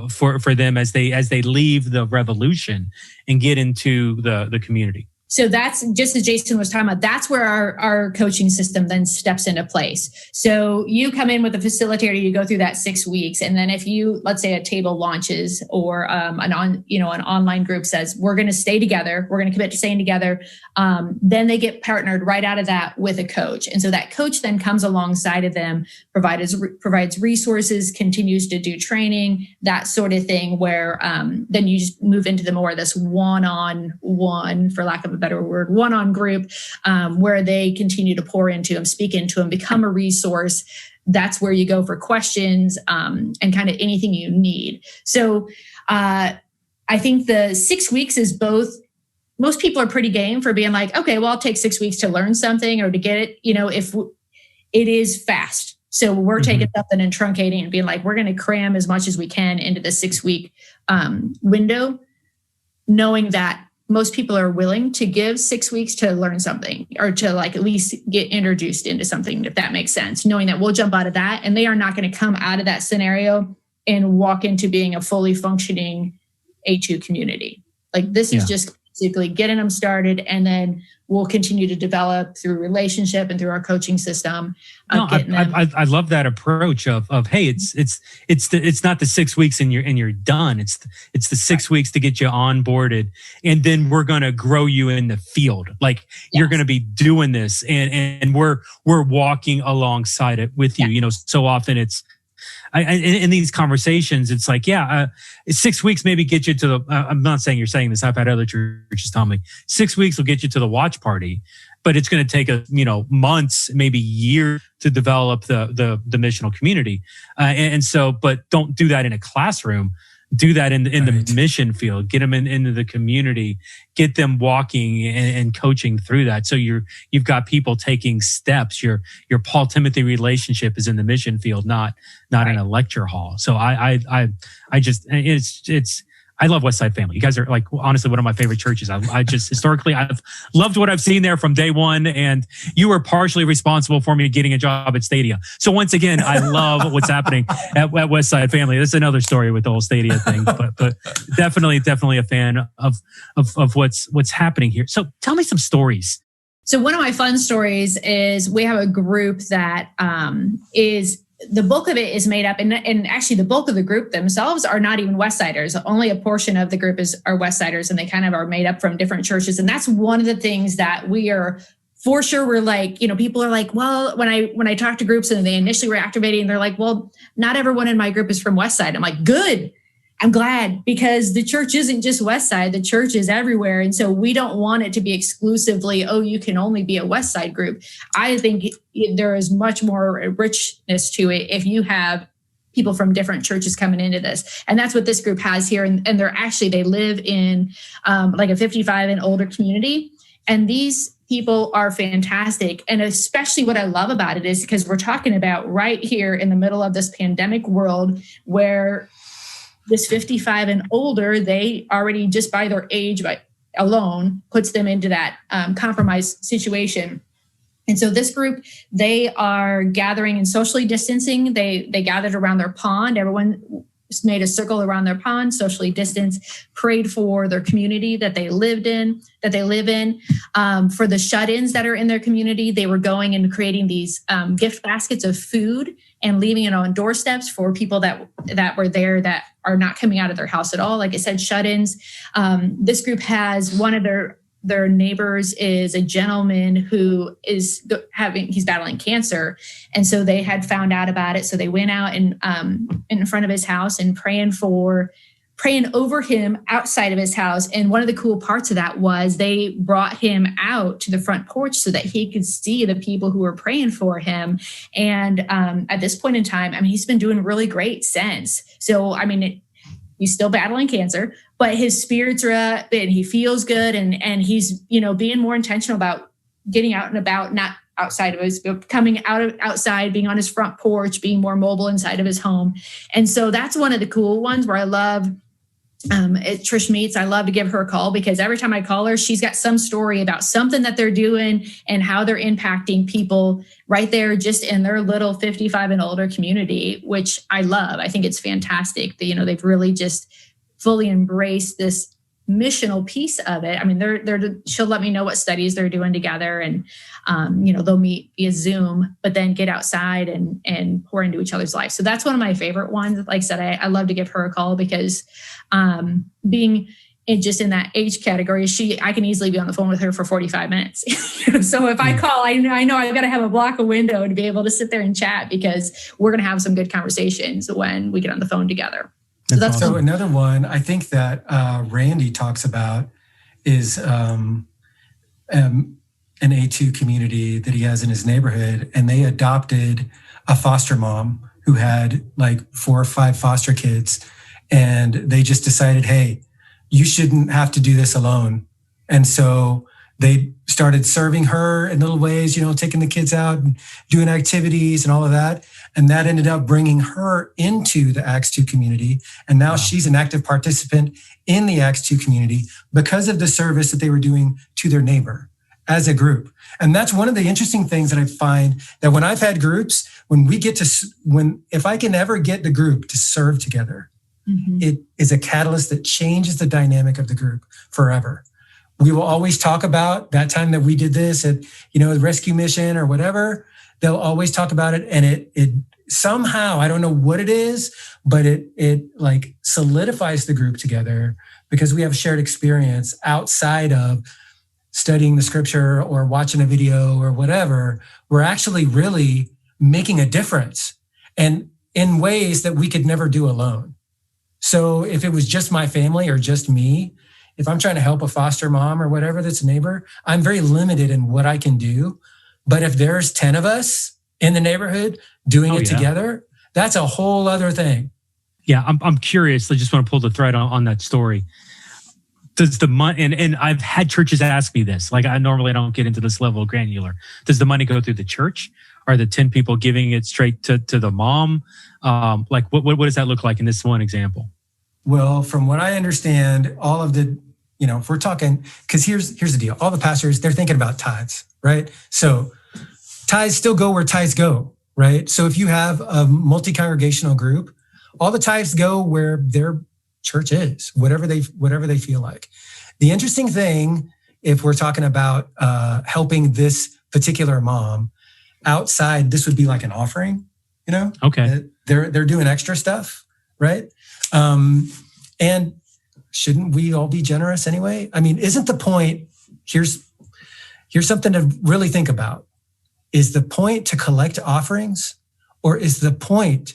for them as they leave the revolution and get into the community? So that's just as Jason was talking about, that's where our coaching system then steps into place. So you come in with a facilitator, you go through that 6 weeks. And then if you, let's say a table launches or an online group says, we're going to stay together, we're going to commit to staying together. Then they get partnered right out of that with a coach. And so that coach then comes alongside of them, provides resources, continues to do training, that sort of thing, where then you just move into the more of this one-on-one, for lack of a better word, one-on group, where they continue to pour into them, speak into them, become a resource. That's where you go for questions and kind of anything you need. So I think the 6 weeks is both. Most people are pretty game for being like, okay, well, I'll take 6 weeks to learn something or to get it, if it is fast. So we're taking something and truncating and being like, we're going to cram as much as we can into the 6 week window, knowing that most people are willing to give 6 weeks to learn something or to like at least get introduced into something, if that makes sense, knowing that we'll jump out of that and they are not going to come out of that scenario and walk into being a fully functioning A2 community. Like this is just basically getting them started, and then we'll continue to develop through relationship and through our coaching system. I love that approach of hey, it's not the 6 weeks and you're done. It's the 6 weeks to get you onboarded, and then we're gonna grow you in the field. Like you're gonna be doing this, and we're walking alongside it with you. So often it's. In these conversations, it's like, 6 weeks maybe get you to the, I'm not saying you're saying this, I've had other churches tell me, 6 weeks will get you to the watch party, but it's going to take months, maybe years to develop the missional community. And so, but don't do that in a classroom. Do that in the mission field. Get them into the community. Get them walking and coaching through that. So you've got people taking steps. Your Paul Timothy relationship is in the mission field, not in a lecture hall. So I love Westside Family. You guys are, like, honestly one of my favorite churches. I just historically I've loved what I've seen there from day one, and you were partially responsible for me getting a job at Stadia. So once again, I love what's happening at Westside Family. This is another story with the whole Stadia thing, but definitely a fan of what's happening here. So tell me some stories. So one of my fun stories is we have a group that is. The bulk of it is made up, and actually the bulk of the group themselves are not even Westsiders. Only a portion of the group are Westsiders, and they kind of are made up from different churches. And that's one of the things that we are, for sure, we're like, people are like, well, when I talk to groups and they initially were activating, they're like, well, not everyone in my group is from Westside. I'm like, good. I'm glad, because the church isn't just Westside. The church is everywhere. And so we don't want it to be exclusively, you can only be a Westside group. I think there is much more richness to it if you have people from different churches coming into this. And that's what this group has here. And they live in like a 55 and older community. And these people are fantastic. And especially what I love about it is because we're talking about right here in the middle of this pandemic world where this 55 and older, they already, just by their age alone, puts them into that compromised situation. And so this group, they are gathering and socially distancing. They gathered around their pond. Everyone made a circle around their pond, socially distanced, prayed for their community that they live in. For the shut-ins that are in their community, they were going and creating these gift baskets of food and leaving it on doorsteps for people that were there that are not coming out of their house at all. Like I said, shut-ins. This group has one of their neighbors is a gentleman who he's battling cancer. And so they had found out about it. So they went out and in front of his house and praying over him outside of his house. And one of the cool parts of that was they brought him out to the front porch so that he could see the people who were praying for him. And at this point in time, he's been doing really great since. So, he's still battling cancer, but his spirits are up and he feels good. And he's, being more intentional about getting out and about, not outside of his, coming outside, being on his front porch, being more mobile inside of his home. And so that's one of the cool ones where I love at Trish Meets. I love to give her a call because every time I call her, she's got some story about something that they're doing and how they're impacting people right there just in their little 55 and older community, which I love. I think it's fantastic that, they've really just fully embraced this missional piece of it. She'll let me know what studies they're doing together and, they'll meet via Zoom, but then get outside and pour into each other's lives. So that's one of my favorite ones. Like I said, I love to give her a call because being in that age category, I can easily be on the phone with her for 45 minutes. So if I call, I know I've got to have a block of window to be able to sit there and chat because we're going to have some good conversations when we get on the phone together. So that's awesome. So another one I think that Randy talks about is an A2 community that he has in his neighborhood, and they adopted a foster mom who had like 4 or 5 foster kids, and they just decided, hey, you shouldn't have to do this alone. And so they started serving her in little ways, taking the kids out and doing activities and all of that. And that ended up bringing her into the Acts 2 community. And now she's an active participant in the Acts 2 community because of the service that they were doing to their neighbor as a group. And that's one of the interesting things that I find, that when I've had groups, if I can ever get the group to serve together, it is a catalyst that changes the dynamic of the group forever. We will always talk about that time that we did this at, the rescue mission or whatever. They'll always talk about it. And it somehow, I don't know what it is, but it like solidifies the group together because we have a shared experience outside of studying the scripture or watching a video or whatever. We're actually really making a difference, and in ways that we could never do alone. So if it was just my family or just me, if I'm trying to help a foster mom or whatever that's a neighbor, I'm very limited in what I can do. But if there's 10 of us in the neighborhood doing it together, that's a whole other thing. Yeah, I'm curious. I just want to pull the thread on that story. Does the money, and I've had churches ask me this, like I normally don't get into this level of granular. Does the money go through the church? Are the 10 people giving it straight to the mom? Like what does that look like in this one example? Well, from what I understand, all of the, if we're talking, because here's the deal. All the pastors, they're thinking about tithes, right? So tithes still go where tithes go, right? So if you have a multi-congregational group, all the tithes go where their church is, whatever they feel like. The interesting thing, if we're talking about helping this particular mom outside, this would be like an offering, Okay. They're doing extra stuff, right? And shouldn't we all be generous anyway? Isn't the point, here's something to really think about. Is the point to collect offerings, or is the point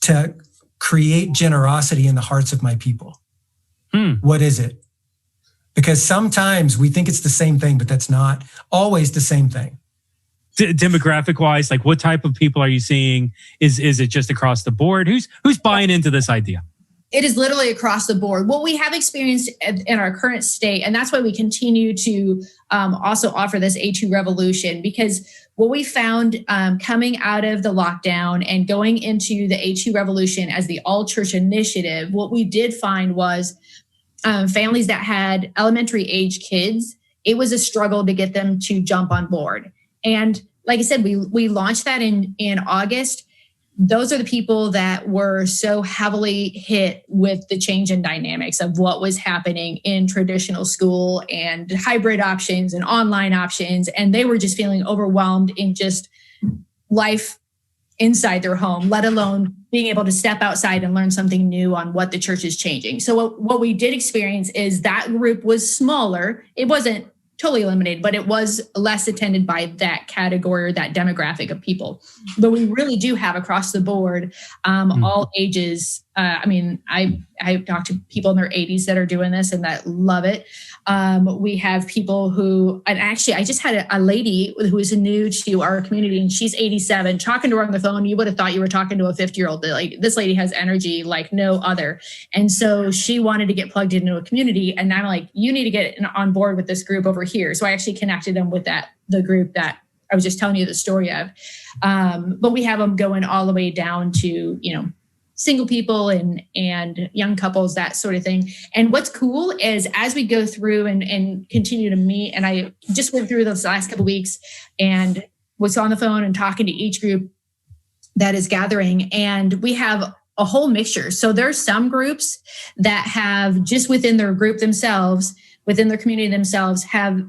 to create generosity in the hearts of my people? What is it? Because sometimes we think it's the same thing, but that's not always the same thing. Demographic wise, like what type of people are you seeing? Is it just across the board? Who's buying into this idea? It is literally across the board. What we have experienced in our current state, and that's why we continue to also offer this A2 revolution, because what we found coming out of the lockdown and going into the A2 revolution as the all church initiative, what we did find was families that had elementary age kids, it was a struggle to get them to jump on board. And like I said, we launched that in August. those are the people that were so heavily hit with the change in dynamics of what was happening in traditional school and hybrid options and online options. And they were just feeling overwhelmed in just life inside their home, let alone being able to step outside and learn something new on what the church is changing. So what we did experience is that group was smaller. It wasn't totally eliminated, but it was less attended by that category or that demographic of people. But we really do have across the board, all ages. I've talked to people in their 80s that are doing this and that love it. We have people who, and actually I just had a lady who is new to our community and she's 87, talking to her on the phone. You would have thought you were talking to a 50-year-old. Like, this lady has energy like no other. And so she wanted to get plugged into a community. And I'm like, you need to get on board with this group over here. So I actually connected them with the group that I was just telling you the story of. But we have them going all the way down to, single people and young couples, that sort of thing. And what's cool is as we go through and continue to meet, and I just went through those last couple of weeks and was on the phone and talking to each group that is gathering, and we have a whole mixture. So there's some groups that have just within their group themselves, within their community themselves, have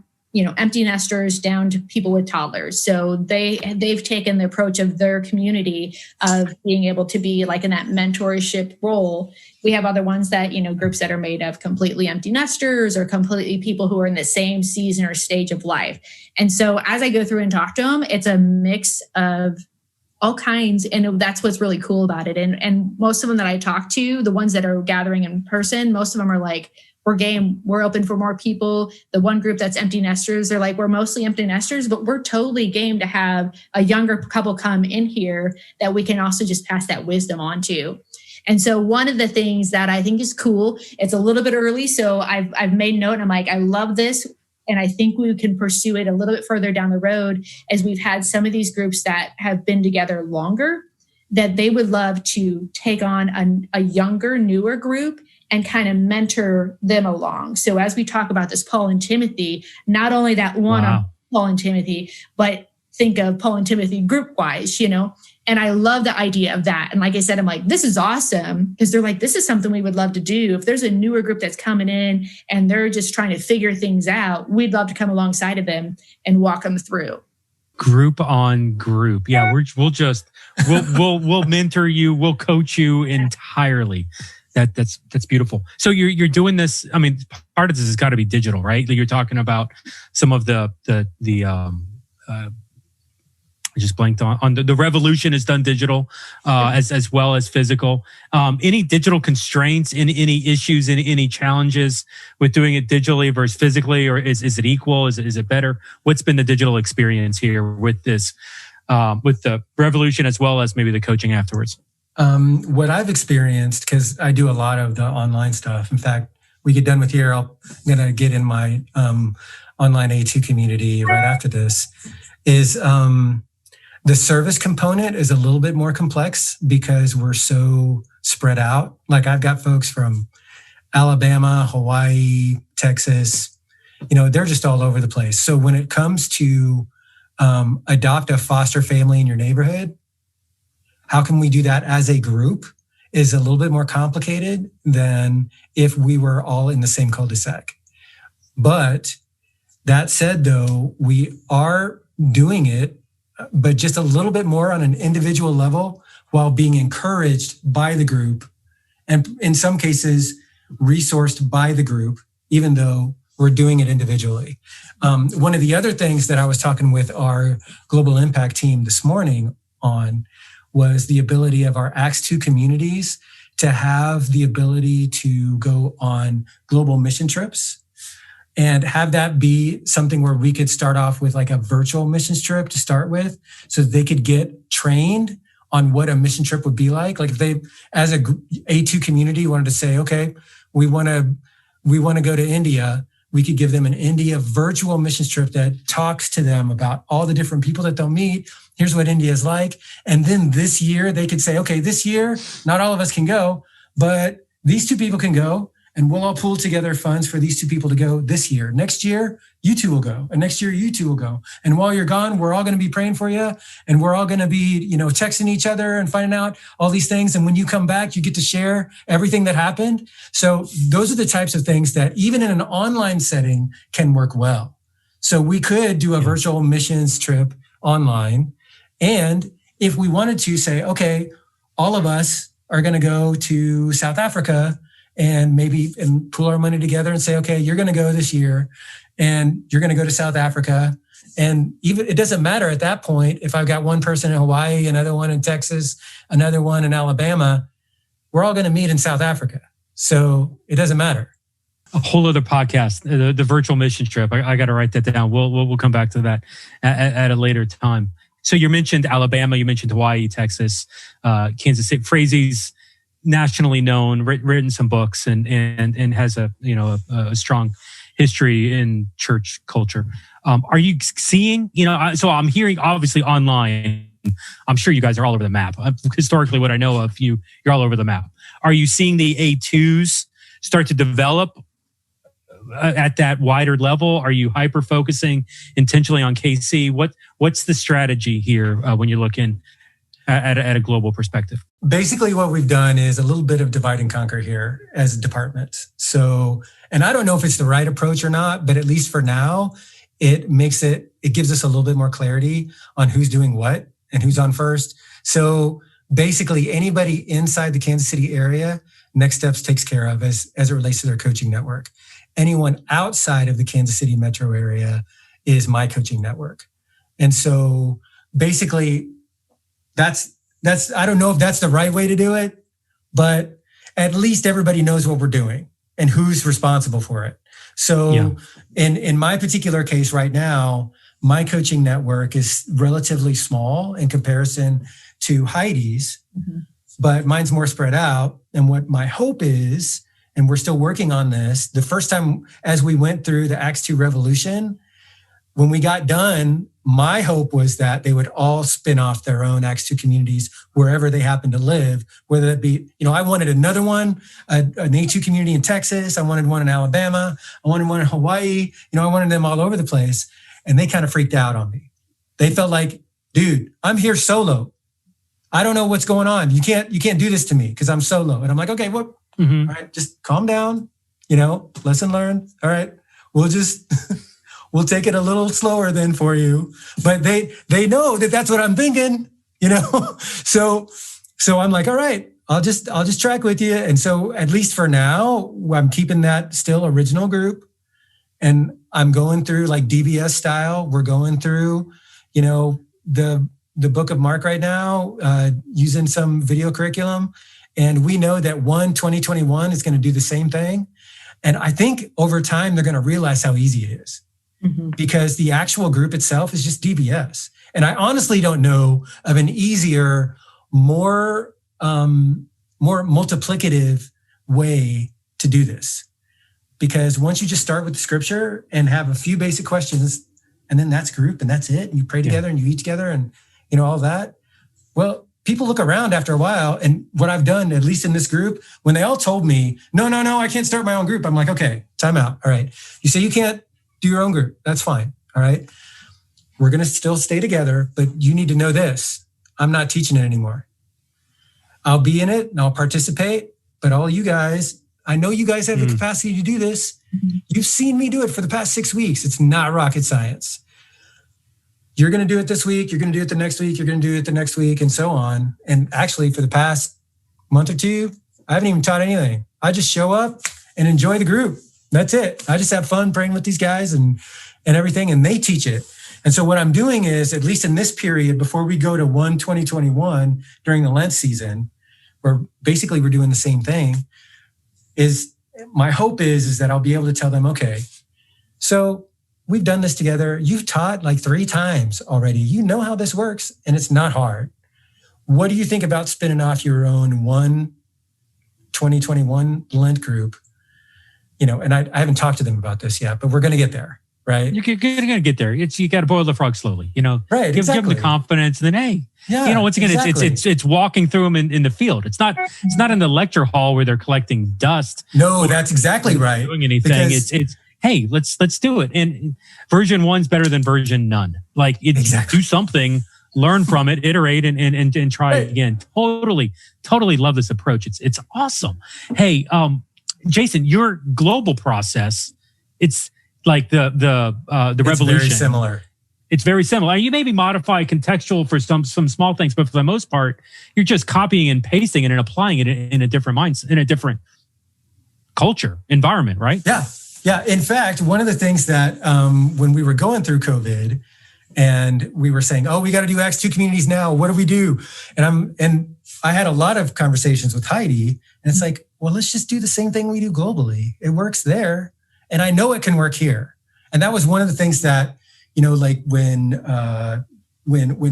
empty nesters down to people with toddlers. So they've taken the approach of their community of being able to be like in that mentorship role. We have other ones that, groups that are made of completely empty nesters or completely people who are in the same season or stage of life. And so as I go through and talk to them, it's a mix of all kinds. And that's what's really cool about it. And most of them that I talk to, the ones that are gathering in person, most of them are like, we're game. We're open for more people. The one group that's empty nesters, they're like, we're mostly empty nesters, but we're totally game to have a younger couple come in here that we can also just pass that wisdom on to. And so one of the things that I think is cool, it's a little bit early, so I've made note and I'm like, I love this. And I think we can pursue it a little bit further down the road as we've had some of these groups that have been together longer, that they would love to take on a younger, newer group and kind of mentor them along. So as we talk about this Paul and Timothy, not only that one on Paul and Timothy, but think of Paul and Timothy group-wise, and I love the idea of that. And like I said, I'm like, this is awesome, because they're like, this is something we would love to do. If there's a newer group that's coming in and they're just trying to figure things out, we'd love to come alongside of them and walk them through. Group on group. Yeah, we'll mentor you, we'll coach you entirely. That's beautiful. So you're doing this. I mean, part of this has got to be digital, right? You're talking about some of the I just blanked on the revolution is done digital, as well as physical. Any digital constraints, any issues, any challenges with doing it digitally versus physically, or is it equal? Is it better? What's been the digital experience here with this, with the revolution as well as maybe the coaching afterwards? What I've experienced, because I do a lot of the online stuff. In fact, we get done with here, I'm going to get in my online A2 community right after this, is the service component is a little bit more complex because we're so spread out. Like I've got folks from Alabama, Hawaii, Texas, they're just all over the place. So when it comes to adopt a foster family in your neighborhood, how can we do that as a group is a little bit more complicated than if we were all in the same cul-de-sac. But that said, though, we are doing it, but just a little bit more on an individual level while being encouraged by the group and in some cases resourced by the group, even though we're doing it individually. One of the other things that I was talking with our global impact team this morning on was the ability of our Acts 2 communities to have the ability to go on global mission trips and have that be something where we could start off with like a virtual missions trip to start with so they could get trained on what a mission trip would be like. Like if they, as a A2 community, wanted to say, okay, we want to go to India, we could give them an India virtual missions trip that talks to them about all the different people that they'll meet. Here's what India is like. And then this year they could say, okay, this year, not all of us can go, but these two people can go and we'll all pool together funds for these two people to go this year. Next year, you two will go. And next year, you two will go. And while you're gone, we're all going to be praying for you. And we're all going to be, texting each other and finding out all these things. And when you come back, you get to share everything that happened. So those are the types of things that even in an online setting can work well. So we could do a virtual missions trip online. And if we wanted to say, okay, all of us are going to go to South Africa and pool our money together and say, okay, you're going to go this year and you're going to go to South Africa. And even it doesn't matter at that point if I've got one person in Hawaii, another one in Texas, another one in Alabama, we're all going to meet in South Africa. So it doesn't matter. A whole other podcast, the virtual mission trip. I got to write that down. We'll come back to that at a later time. So you mentioned Alabama, you mentioned Hawaii, Texas, Kansas City. Frazie's nationally known, written some books, and has a strong history in church culture. Are you seeing? So I'm hearing obviously online. I'm sure you guys are all over the map. Historically, what I know of you're all over the map. Are you seeing the A2s start to develop at that wider level? Are you hyper focusing intentionally on KC? What's the strategy here when you're looking at a global perspective? Basically, what we've done is a little bit of divide and conquer here as departments. So, and I don't know if it's the right approach or not, but at least for now, it gives us a little bit more clarity on who's doing what and who's on first. So basically, anybody inside the Kansas City area, Next Steps takes care of as it relates to their coaching network. Anyone outside of the Kansas City metro area is my coaching network. And so basically, that's I don't know if that's the right way to do it, but at least everybody knows what we're doing and who's responsible for it. So in my particular case right now, my coaching network is relatively small in comparison to Heidi's, but mine's more spread out. And what my hope is, and we're still working on this, the first time as we went through the Acts 2 revolution, when we got done, my hope was that they would all spin off their own Acts 2 communities wherever they happen to live, whether that be, I wanted another one, an A2 community in Texas. I wanted one in Alabama. I wanted one in Hawaii. I wanted them all over the place. And they kind of freaked out on me. They felt like, dude, I'm here solo. I don't know what's going on. You can't do this to me because I'm solo. And I'm like, okay, what? All right, just calm down, lesson learned. All right, we'll take it a little slower then for you. But they know that that's what I'm thinking, So I'm like, all right, I'll just track with you. And so at least for now, I'm keeping that still original group. And I'm going through like DBS style. We're going through, the book of Mark right now, using some video curriculum. And we know that 2021 is going to do the same thing. And I think over time, they're going to realize how easy it is because the actual group itself is just DBS. And I honestly don't know of an easier, more multiplicative way to do this. Because once you just start with the scripture and have a few basic questions, and then that's group and that's it. And you pray together and you eat together and, all that. Well, people look around after a while. And what I've done, at least in this group, when they all told me, no, I can't start my own group. I'm like, okay, time out. All right. You say you can't do your own group. That's fine. All right. We're going to still stay together, but you need to know this. I'm not teaching it anymore. I'll be in it and I'll participate, but all you guys, I know you guys have the capacity to do this. You've seen me do it for the past 6 weeks. It's not rocket science. You're going to do it this week. You're going to do it the next week. You're going to do it the next week and so on. And actually for the past month or two, I haven't even taught anything. I just show up and enjoy the group. That's it. I just have fun praying with these guys and everything, and they teach it. And so what I'm doing is, at least in this period, before we go to 2021 during the Lent season, where basically we're doing the same thing, is my hope is that I'll be able to tell them, okay, so we've done this together. You've taught like 3 times already. You know how this works, and it's not hard. What do you think about spinning off your own 2021 Lent group? And I haven't talked to them about this yet, but we're going to get there. right? You're gonna get there. You got to boil the frog slowly. Right, Give them exactly. the confidence, and then hey, Yeah, once again, exactly. it's walking through them in the field. It's not in the lecture hall where they're collecting dust. No, that's exactly right. Doing anything? Because, It's hey, let's do it. And version 1's better than version none. Like Exactly. do something, learn from it, iterate, and try it again. Totally love this approach. It's awesome. Hey, Jason, your global process, it's like the revolution. Very similar. It's very similar. You maybe modify contextual for some small things, but for the most part, you're just copying and pasting it and applying it in a different mindset, in a different culture, environment, right? Yeah. Yeah. In fact, one of the things that when we were going through COVID and we were saying, oh, we got to do Acts 2 communities now. What do we do? And I had a lot of conversations with Heidi, and it's like, well, let's just do the same thing we do globally. It works there. And I know it can work here. And that was one of the things that, like when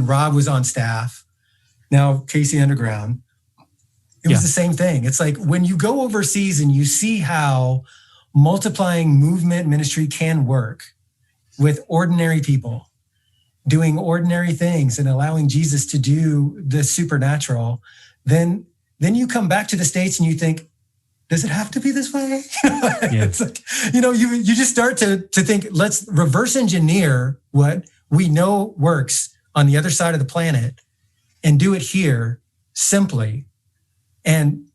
Rob was on staff, now Casey Underground, it was the same thing. It's like when you go overseas and you see how multiplying movement ministry can work with ordinary people doing ordinary things and allowing Jesus to do the supernatural, then you come back to the States and you think, does it have to be this way? It's like, you just start to think, let's reverse engineer what we know works on the other side of the planet and do it here simply. And,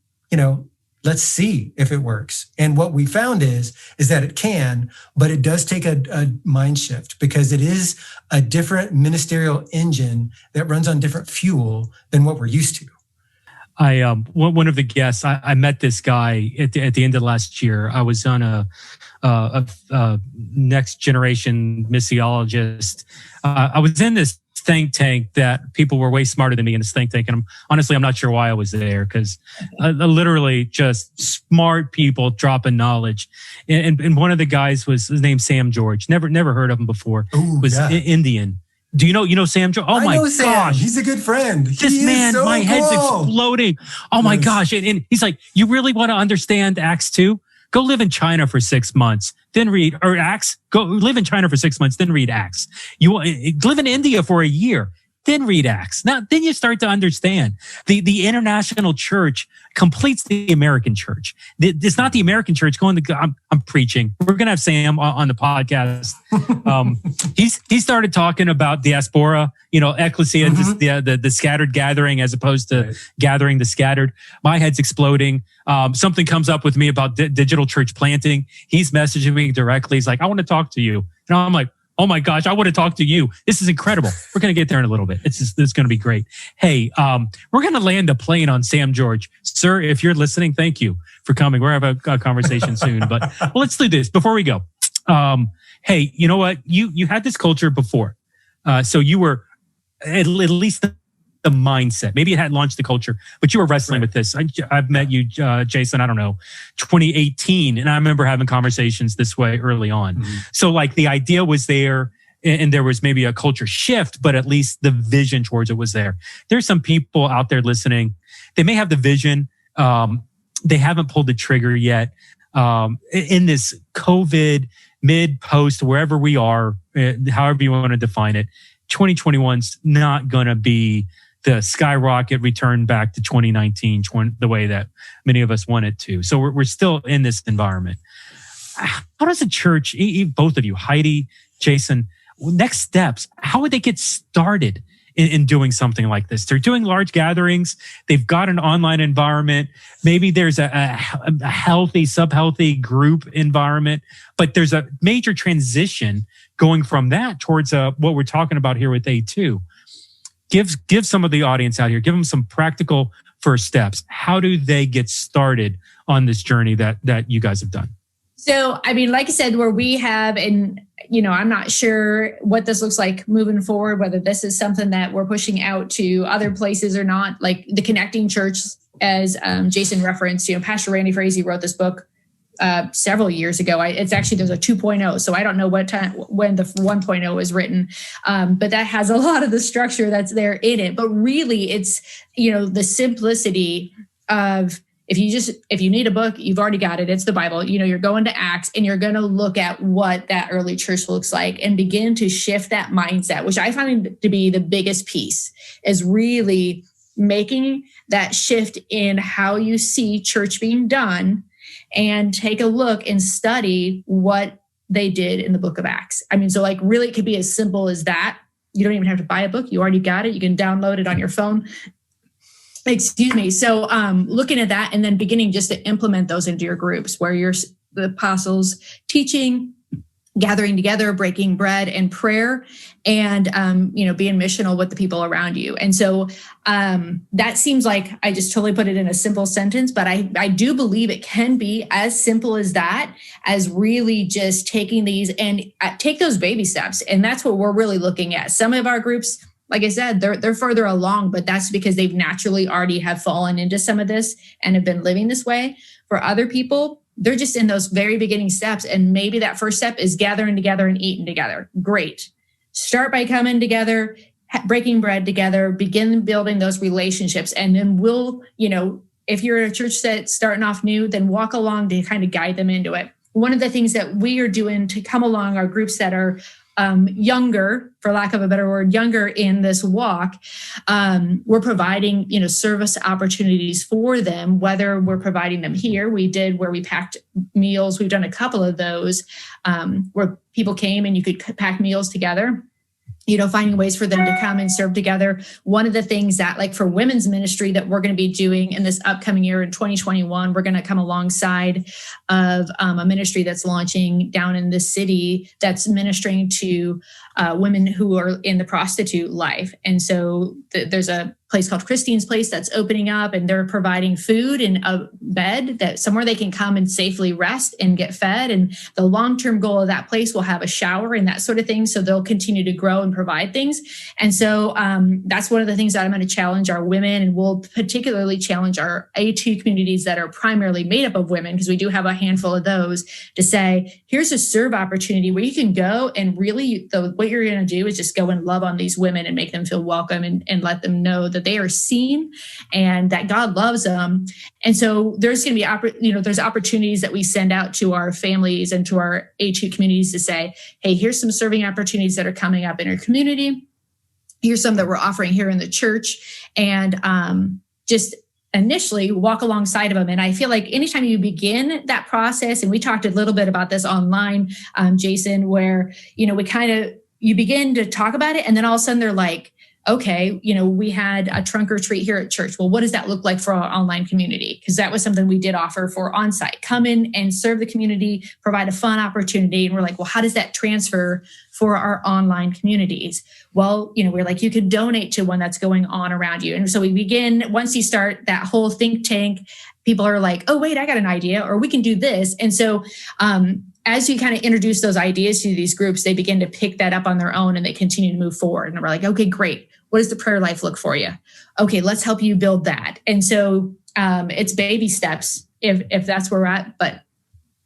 let's see if it works. And what we found is that it can, but it does take a mind shift because it is a different ministerial engine that runs on different fuel than what we're used to. One of the guests, I met this guy at the end of last year. I was on a next generation missiologist. I was in this think tank that people were way smarter than me in this think tank. And I'm not sure why I was there because literally just smart people dropping knowledge. And one of the guys his name Sam George. Never heard of him before. Ooh, was Indian. Do you know Sam George? Oh my gosh. He's a good friend. This man, so my head's exploding. Oh my gosh. And he's like, you really want to understand Acts 2? Go live in China for 6 months, then read, or Acts. Go live in China for 6 months, then read Acts. You live in India for a year, then read Acts. Now, then you start to understand the international church completes the American church. It's not the American church going to. I'm preaching. We're gonna have Sam on the podcast. He started talking about diaspora. Ecclesia, the scattered gathering as opposed to gathering the scattered. My head's exploding. Something comes up with me about digital church planting. He's messaging me directly. He's like, I want to talk to you. And I'm like, oh my gosh, I want to talk to you. This is incredible. We're going to get there in a little bit. It's going to be great. Hey, we're going to land a plane on Sam George. Sir, if you're listening, thank you for coming. We're having a conversation soon, but let's do this before we go. Hey, you know what? You had this culture before. So you were at least the mindset. Maybe it hadn't launched the culture, but you were wrestling with this. I've met you, Jason, 2018. And I remember having conversations this way early on. Mm-hmm. So like the idea was there and there was maybe a culture shift, but at least the vision towards it was there. There's some people out there listening. They may have the vision. They haven't pulled the trigger yet. In this COVID mid post, wherever we are, however you want to define it, 2021's not going to be the skyrocket return back to 2019, the way that many of us want it to. So we're still in this environment. How does the church, both of you, Heidi, Jason, next steps, how would they get started in doing something like this? They're doing large gatherings. They've got an online environment. Maybe there's a healthy, sub-healthy group environment, but there's a major transition going from that towards what we're talking about here with A2. Give some of the audience out here, give them some practical first steps. How do they get started on this journey that you guys have done? So, like I said, where we have, and I'm not sure what this looks like moving forward, whether this is something that we're pushing out to other places or not, like the Connecting Church, as Jason referenced, Pastor Randy Frazee wrote this book several years ago. There's a 2.0. So I don't know when the 1.0 was written, but that has a lot of the structure that's there in it. But really it's, the simplicity of if you need a book, you've already got it. It's the Bible. You're going to Acts and you're going to look at what that early church looks like and begin to shift that mindset, which I find to be the biggest piece, is really making that shift in how you see church being done, and take a look and study what they did in the book of Acts. I mean, so like really it could be as simple as that. You don't even have to buy a book. You already got it. You can download it on your phone. Excuse me. So looking at that and then beginning just to implement those into your groups where you're the apostles teaching, gathering together, breaking bread and prayer, and, being missional with the people around you. And so that seems like I just totally put it in a simple sentence, but I do believe it can be as simple as that, as really just taking these and take those baby steps. And that's what we're really looking at. Some of our groups, like I said, they're further along, but that's because they've naturally already have fallen into some of this and have been living this way. For other people, they're just in those very beginning steps. And maybe that first step is gathering together and eating together. Great. Start by coming together, breaking bread together, begin building those relationships. And then we'll, if you're a church that's starting off new, then walk along to kind of guide them into it. One of the things that we are doing to come along are groups that are younger, for lack of a better word, younger in this walk. We're providing, service opportunities for them, whether we're providing them here. We did where we packed meals. We've done a couple of those where people came and you could pack meals together. Finding ways for them to come and serve together. One of the things that, like for women's ministry, that we're going to be doing in this upcoming year in 2021, we're going to come alongside of a ministry that's launching down in the city that's ministering to women who are in the prostitute life. And so there's a place called Christine's Place that's opening up, and they're providing food and a bed that somewhere they can come and safely rest and get fed. And the long-term goal of that place will have a shower and that sort of thing. So they'll continue to grow and provide things. And so that's one of the things that I'm going to challenge our women, and we'll particularly challenge our A2 communities that are primarily made up of women, because we do have a handful of those, to say, here's a serve opportunity where you can go and really what you're going to do is just go and love on these women and make them feel welcome and let them know that they are seen and that God loves them. And so there's going to be, there's opportunities that we send out to our families and to our A2 communities to say, hey, here's some serving opportunities that are coming up in our community. Here's some that we're offering here in the church, and just initially walk alongside of them. And I feel like anytime you begin that process, and we talked a little bit about this online, Jason, where, you begin to talk about it, and then all of a sudden they're like, okay, we had a trunk or treat here at church. Well, what does that look like for our online community? Because that was something we did offer for on-site. Come in and serve the community, provide a fun opportunity. And we're like, well, how does that transfer for our online communities? Well, we're like, you could donate to one that's going on around you. And so we begin, once you start that whole think tank, people are like, oh, wait, I got an idea, or we can do this. And so, as you kind of introduce those ideas to these groups, they begin to pick that up on their own and they continue to move forward. And we're like, okay, great. What does the prayer life look for you? Okay, let's help you build that. And so it's baby steps if that's where we're at. But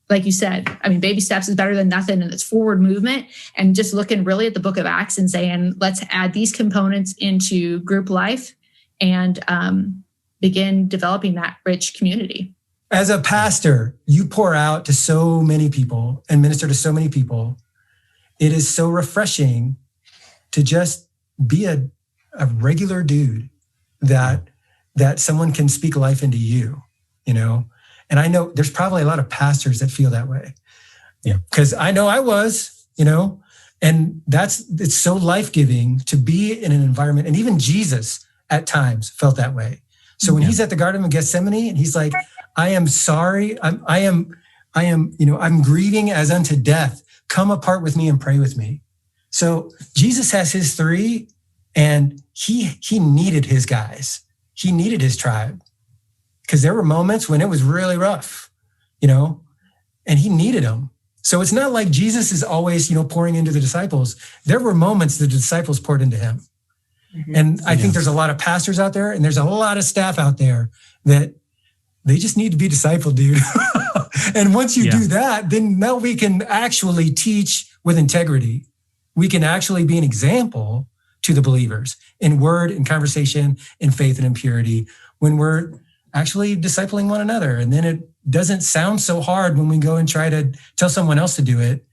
like you said, baby steps is better than nothing. And it's forward movement, and just looking really at the book of Acts and saying, let's add these components into group life and begin developing that rich community. As a pastor, you pour out to so many people and minister to so many people. It is so refreshing to just be a regular dude that someone can speak life into you, And I know there's probably a lot of pastors that feel that way. Yeah. Because I know I was, and it's so life-giving to be in an environment. And even Jesus at times felt that way. So when he's at the Garden of Gethsemane and he's like, I am sorry. I'm grieving as unto death. Come apart with me and pray with me. So Jesus has his 3, and he needed his guys. He needed his tribe, because there were moments when it was really rough, and he needed them. So it's not like Jesus is always, pouring into the disciples. There were moments the disciples poured into him. Mm-hmm. And I think there's a lot of pastors out there, and there's a lot of staff out there that they just need to be discipled, dude. And once you do that, then now we can actually teach with integrity. We can actually be an example to the believers in word, in conversation, in faith, and in purity. When we're actually discipling one another. And then it doesn't sound so hard when we go and try to tell someone else to do it.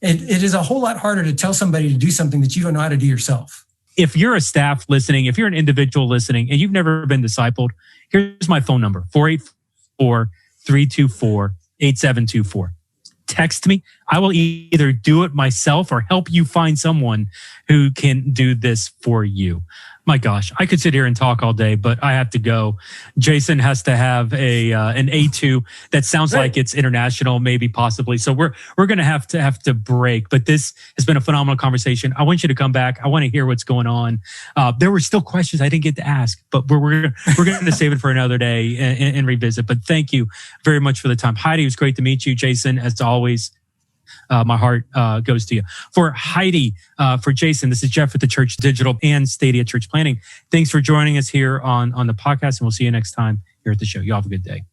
It is a whole lot harder to tell somebody to do something that you don't know how to do yourself. If you're a staff listening, if you're an individual listening, and you've never been discipled, here's my phone number, 484-324-8724. Text me. I will either do it myself or help you find someone who can do this for you. My gosh, I could sit here and talk all day, but I have to go. Jason has to have an A2 that sounds like it's international, maybe possibly. So we're going to have to break. But this has been a phenomenal conversation. I want you to come back. I want to hear what's going on. There were still questions I didn't get to ask, but we're going to save it for another day and revisit. But thank you very much for the time, Heidi. It was great to meet you, Jason. As always. My heart goes to you. For Heidi, for Jason, this is Jeff at theChurch.digital and Stadia Church Planting. Thanks for joining us here on the podcast, and we'll see you next time here at the show. You all have a good day.